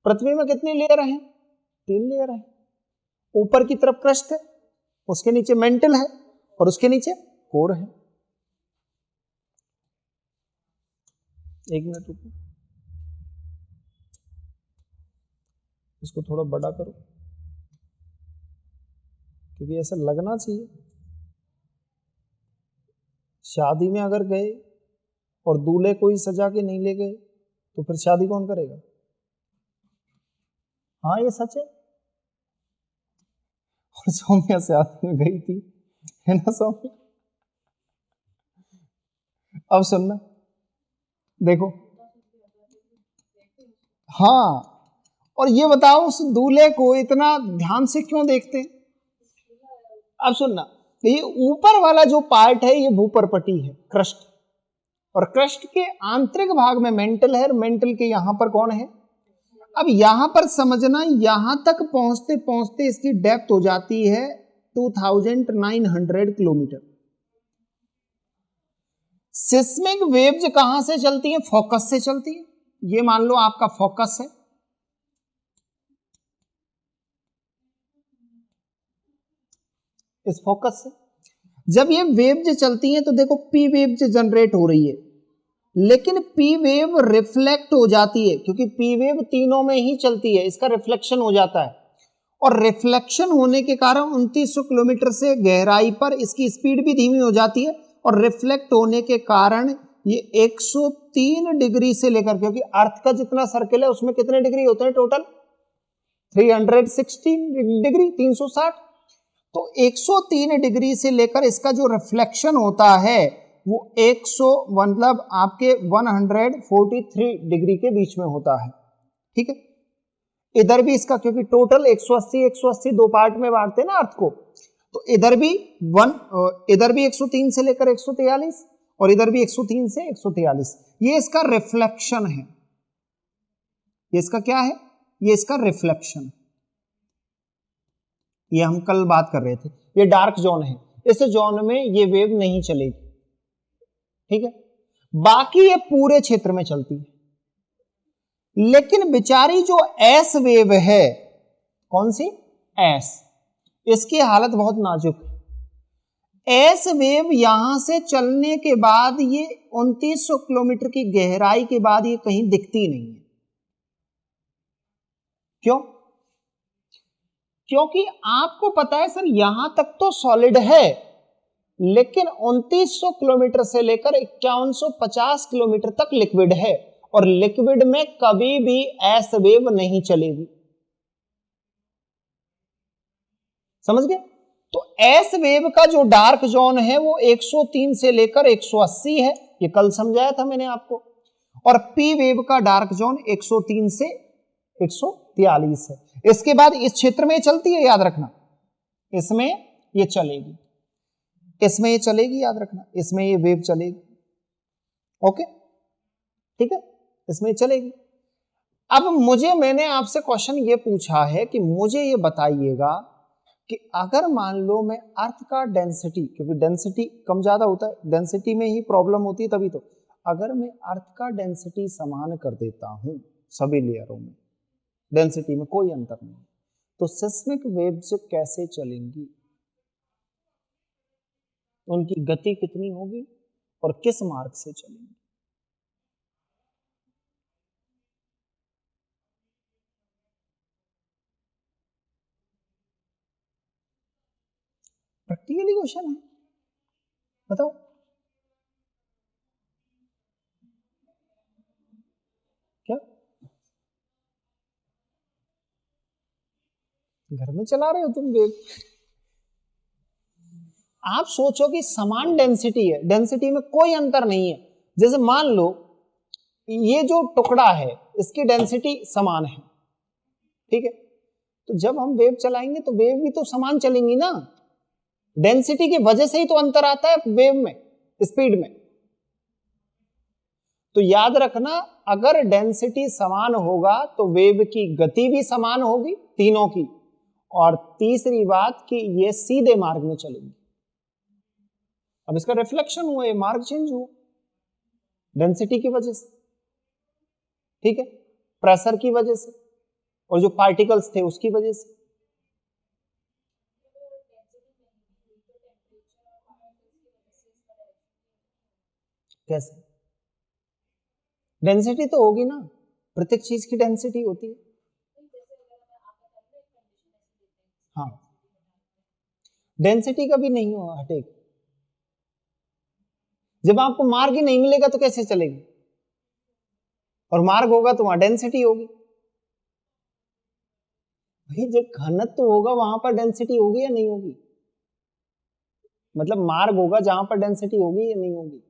पृथ्वी में कितनी लेयर हैं? 3 लेयर है। ऊपर की तरफ क्रस्ट है, उसके नीचे मेंटल है और उसके नीचे कोर है। एक मिनट रुको, इसको थोड़ा बड़ा करो क्योंकि ऐसा लगना चाहिए। शादी में अगर गए और दूल्हे कोई सजा के नहीं ले गए तो फिर शादी कौन करेगा? हाँ ये सच है। और सौम्या शादी में गई थी, है ना सौम्या? अब सुनना, देखो, हाँ, और ये बताओ उस दूल्हे को इतना ध्यान से क्यों देखते? अब सुनना, ये ऊपर वाला जो पार्ट है ये भूपर्पटी है, क्रस्ट, और क्रस्ट के आंतरिक भाग में मेंटल है और मेंटल के यहां पर कौन है? अब यहां पर समझना, यहां तक पहुंचते पहुंचते इसकी डेप्थ हो जाती है 2900 किलोमीटर। सिस्मिक वेव्स कहां से चलती है? फोकस से चलती है। ये मान लो आपका फोकस है, इस फोकस से जब ये वेव्स चलती हैं तो देखो पी वेव्स जनरेट हो रही है, लेकिन पी वेव रिफ्लेक्ट हो जाती है क्योंकि पी वेव तीनों में ही चलती है, इसका रिफ्लेक्शन हो जाता है और रिफ्लेक्शन होने के कारण 2900 किलोमीटर से गहराई पर इसकी स्पीड भी धीमी हो जाती है और रिफ्लेक्ट होने के कारण ये 103 डिग्री से लेकर, क्योंकि अर्थ का जितना सर्कल है उसमें कितने डिग्री होते हैं टोटल? 316 डिग्री, 360। तो 103 डिग्री से लेकर इसका जो रिफ्लेक्शन होता है वो 100 मतलब आपके 143 डिग्री के बीच में होता है। ठीक है, इधर भी इसका, क्योंकि टोटल 180 दो पार्ट में बांटते हैं ना अर्थ को, तो इधर भी 103 से लेकर 143 और इधर भी 103 से 143, ये इसका रिफ्लेक्शन है। ये इसका क्या है? ये इसका रिफ्लेक्शन। ये हम कल बात कर रहे थे, ये डार्क जोन है, इस जोन में ये वेव नहीं चलेगी। ठीक है, बाकी ये पूरे क्षेत्र में चलती है। लेकिन बेचारी जो एस वेव है, कौन सी एस, इसकी हालत बहुत नाजुक है। एस वेव यहां से चलने के बाद ये 2900 किलोमीटर की गहराई के बाद ये कहीं दिखती नहीं है। क्यों? क्योंकि आपको पता है सर यहां तक तो सॉलिड है, लेकिन 2900 किलोमीटर से लेकर 5150 किलोमीटर तक लिक्विड है, और लिक्विड में कभी भी एस वेव नहीं चलेगी। समझ गए? तो एस वेव का जो डार्क जोन है वो 103 से लेकर 180 है, ये कल समझाया था मैंने आपको, और पी वेव का डार्क जोन 103 से 143 है। इसके बाद इस क्षेत्र में चलती है, याद रखना, इसमें ये चलेगी, इसमें ये चलेगी, याद रखना, इसमें ये वेव चलेगी। ओके, ठीक है, इसमें चलेगी। अब मैंने आपसे क्वेश्चन ये पूछा है कि मुझे ये बताइएगा कि अगर मान लो मैं अर्थ का डेंसिटी, क्योंकि डेंसिटी कम ज्यादा होता है, डेंसिटी में ही प्रॉब्लम होती है तभी तो, अगर मैं अर्थ का डेंसिटी समान कर देता हूं सभी लेयरों में, डेंसिटी में कोई अंतर नहीं, तो सिस्मिक वेव्स कैसे चलेंगी, उनकी गति कितनी होगी और किस मार्ग से चलेंगी? प्रैक्टिकली क्वेश्चन है, बताओ। क्या घर में चला रहे हो तुम वेव? आप सोचो कि समान डेंसिटी है, डेंसिटी में कोई अंतर नहीं है। जैसे मान लो ये जो टुकड़ा है इसकी डेंसिटी समान है, ठीक है, तो जब हम वेव चलाएंगे तो वेव भी तो समान चलेंगी ना, डेंसिटी की वजह से ही तो अंतर आता है वेव में, स्पीड में। तो याद रखना, अगर डेंसिटी समान होगा तो वेव की गति भी समान होगी तीनों की, और तीसरी बात कि ये सीधे मार्ग में चलेगी। अब इसका रिफ्लेक्शन हुआ, ये मार्ग चेंज हुआ डेंसिटी की वजह से, ठीक है, प्रेशर की वजह से, और जो पार्टिकल्स थे उसकी वजह से। कैसे? डेंसिटी तो होगी ना, प्रत्येक चीज की डेंसिटी होती है। हाँ, डेंसिटी का भी नहीं हो हटेगा। जब आपको मार्ग ही नहीं मिलेगा तो कैसे चलेगी, और मार्ग होगा तो वहां डेंसिटी होगी। भाई जब घनत्व होगा वहां पर डेंसिटी होगी या नहीं होगी? मतलब मार्ग होगा जहां पर डेंसिटी होगी या नहीं होगी?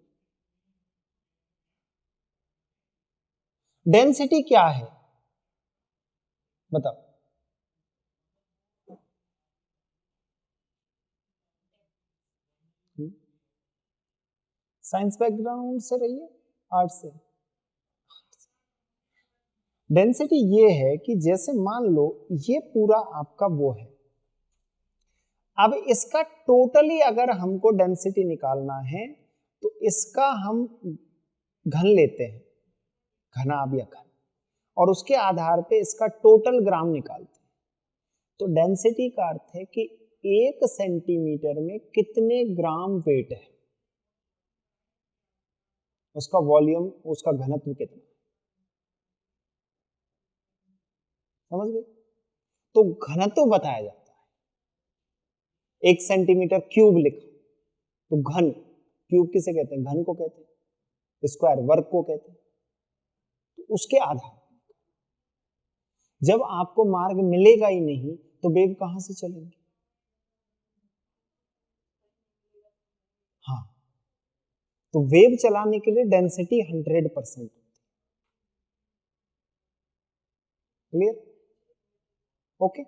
डेंसिटी क्या है बताओ? साइंस बैकग्राउंड से रहिए, आर्ट से? डेंसिटी ये है कि जैसे मान लो ये पूरा आपका वो है, अब इसका टोटली अगर हमको डेंसिटी निकालना है तो इसका हम घन लेते हैं, घनाभ या घन, और उसके आधार पे इसका टोटल ग्राम निकालते हैं। तो डेंसिटी का अर्थ है कि 1 सेंटीमीटर में कितने ग्राम वेट है, उसका वॉल्यूम, उसका घनत्व कितना, समझ गए? तो घनत्व बताया जाता है। 1 सेंटीमीटर क्यूब लिखा तो घन, क्यूब किसे कहते हैं? घन को कहते हैं, स्क्वायर वर्ग को कहते हैं। तो उसके आधार, जब आपको मार्ग मिलेगा ही नहीं तो वेव कहां से चलेंगे? हाँ, तो वेव चलाने के लिए डेंसिटी 100%। क्लियर? ओके।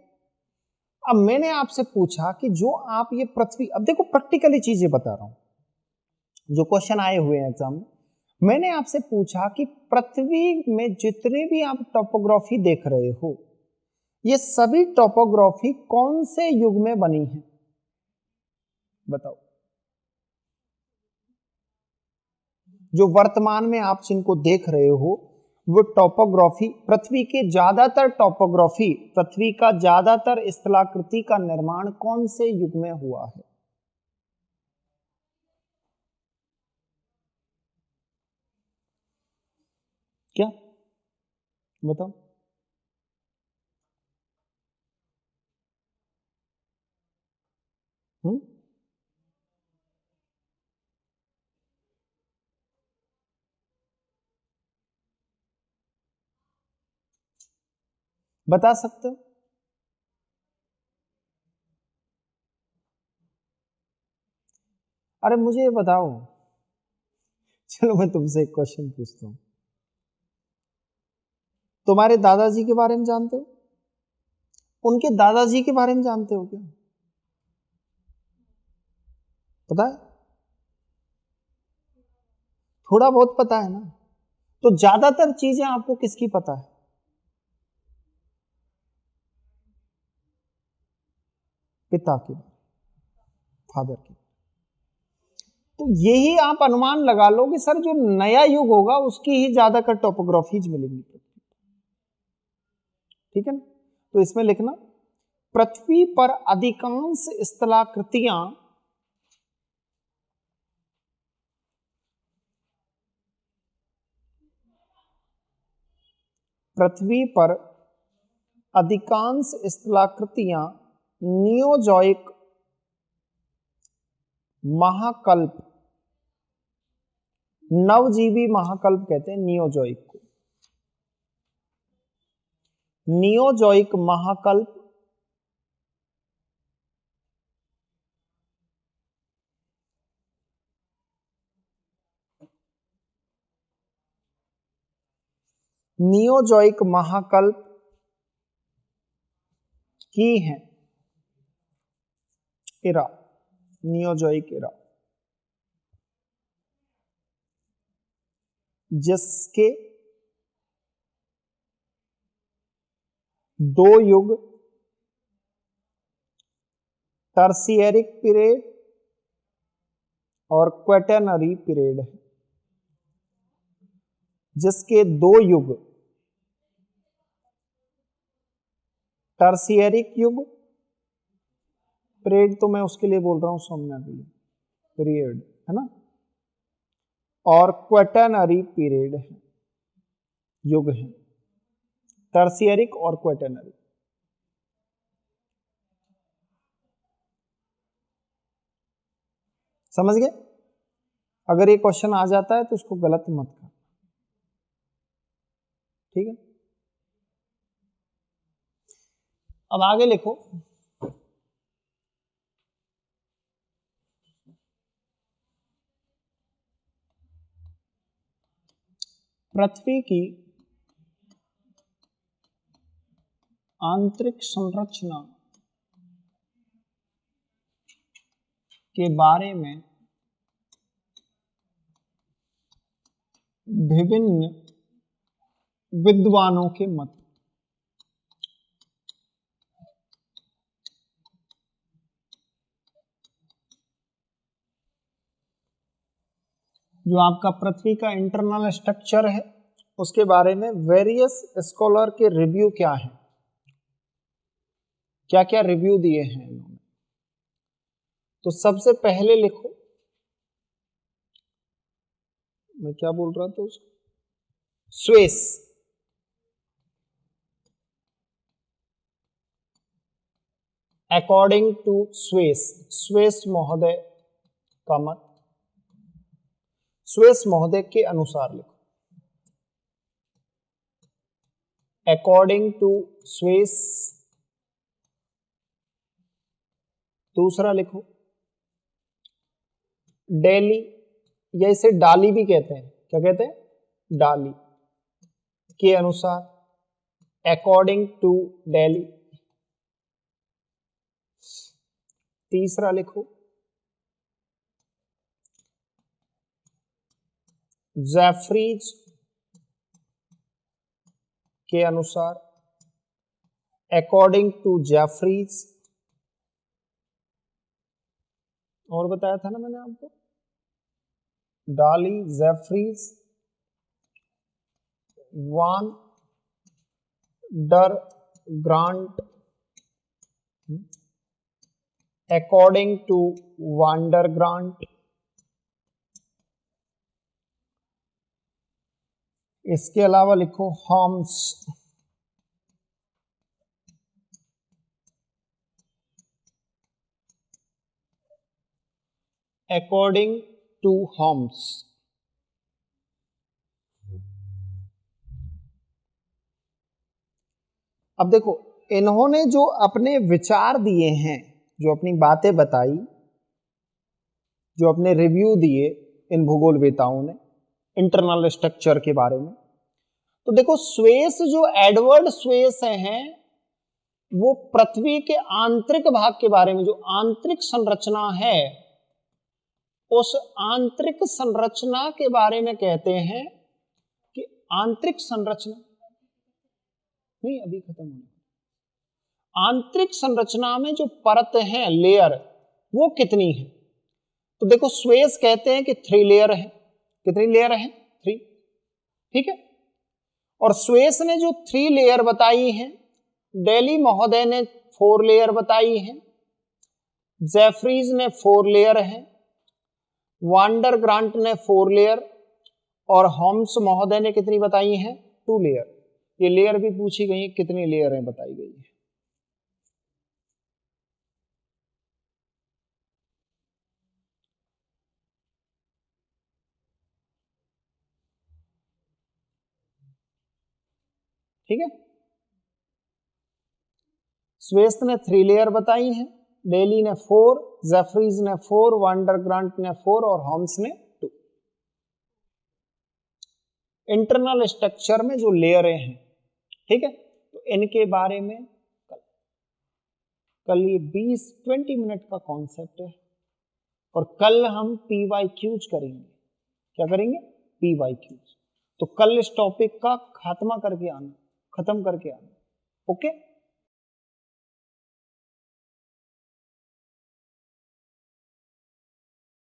अब मैंने आपसे पूछा कि जो आप ये पृथ्वी, अब देखो प्रैक्टिकली चीजें बता रहा हूं जो क्वेश्चन आए हुए हैं एग्जाम में। मैंने आपसे पूछा कि पृथ्वी में जितने भी आप टोपोग्राफी देख रहे हो, ये सभी टोपोग्राफी कौन से युग में बनी है? बताओ। जो वर्तमान में आप जिनको देख रहे हो वो टॉपोग्राफी, पृथ्वी के ज्यादातर टॉपोग्राफी, पृथ्वी का ज्यादातर स्थलाकृति का निर्माण कौन से युग में हुआ है? क्या बताओ? हम्म, बता सकते हो? अरे मुझे ये बताओ, चलो मैं तुमसे एक क्वेश्चन पूछता हूं। तुम्हारे दादाजी के बारे में जानते हो? उनके दादाजी के बारे में जानते हो क्या? पता है? थोड़ा बहुत पता है ना? तो ज्यादातर चीजें आपको किसकी पता है? पिता की, फादर की। तो यही आप अनुमान लगा लो कि सर जो नया युग होगा उसकी ही ज्यादातर टोपोग्राफीज मिलेंगी। ठीक है ना? तो इसमें लिखना, पृथ्वी पर अधिकांश स्थलाकृतियां पृथ्वी पर अधिकांश स्थलाकृतियां नियोजॉइक महाकल्प, नवजीवी महाकल्प कहते हैं नियोजॉइक को। नियोजॉइक महाकल्प नियोजॉइक महाकल्प की है इरा, नियोजॉइक इरा, जिसके दो युग टर्सियरिक पीरियड और क्वेटेनरी पीरियड है। जिसके दो युग टर्सियरिक युग, पीरियड तो मैं उसके लिए बोल रहा हूं समझने के लिए, पीरियड है ना, और क्वेटेनरी पीरियड है, युग है टर्सियरिक और क्वेटेनरी। समझ गए? अगर ये क्वेश्चन आ जाता है तो उसको गलत मत कर, ठीक है? अब आगे लिखो, पृथ्वी की आंतरिक संरचना के बारे में विभिन्न विद्वानों के मत। जो आपका पृथ्वी का इंटरनल स्ट्रक्चर है उसके बारे में वेरियस स्कॉलर के रिव्यू क्या है, क्या क्या रिव्यू दिए हैं इन्होंने। तो सबसे पहले लिखो, मैं क्या बोल रहा था उसको, स्वेस, अकॉर्डिंग टू स्वेस, स्वेस महोदय का मत, स्वेस महोदय के अनुसार लिखो, अकॉर्डिंग टू स्वेस। दूसरा लिखो, डेली, या इसे डाली भी कहते हैं, क्या कहते हैं, डाली के अनुसार, अकॉर्डिंग टू डेली। तीसरा लिखो, जेफरीज के अनुसार, अकॉर्डिंग टू जेफरीज। और बताया था ना मैंने आपको, डाली, Jeffreys, Van der Grant, according to Vander Grant, इसके अलावा लिखो हॉम्स, अकॉर्डिंग टू हॉम्स। अब देखो, इन्होंने जो अपने विचार दिए हैं, जो अपनी बातें बताई, जो अपने रिव्यू दिए इन भूगोलवेताओं ने इंटरनल स्ट्रक्चर के बारे में, तो देखो स्वेस, जो एडवर्ड स्वेस हैं, वो पृथ्वी के आंतरिक भाग के बारे में, जो आंतरिक संरचना है, उस आंतरिक संरचना के बारे में कहते हैं कि आंतरिक संरचना नहीं, अभी खत्म होने, आंतरिक संरचना में जो परत है, लेयर, वो कितनी है। तो देखो स्वेस कहते हैं कि 3 लेयर है। कितनी लेयर है? 3। ठीक है। और स्वेस ने जो 3 लेयर बताई हैं, डेली महोदय ने 4 लेयर बताई हैं, जेफ्रीज ने 4 लेयर है, वांडर ग्रांट ने 4 लेयर, और होम्स महोदय ने कितनी बताई हैं? 2 लेयर। ये लेयर भी पूछी गई है, कितनी लेयर है बताई गई है। ठीक है। स्वेस ने 3 लेयर बताई हैं, डेली ने 4, जेफ्रीज ने 4, वांडर ग्रांट ने 4 और होम्स ने 2। इंटरनल स्ट्रक्चर में जो लेयरें हैं, ठीक है, तो इनके बारे में कल ये 20 मिनट का कॉन्सेप्ट है, और कल हम PYQs करेंगे। क्या करेंगे? PYQs। तो कल इस टॉपिक का खत्म करके आना। ओके।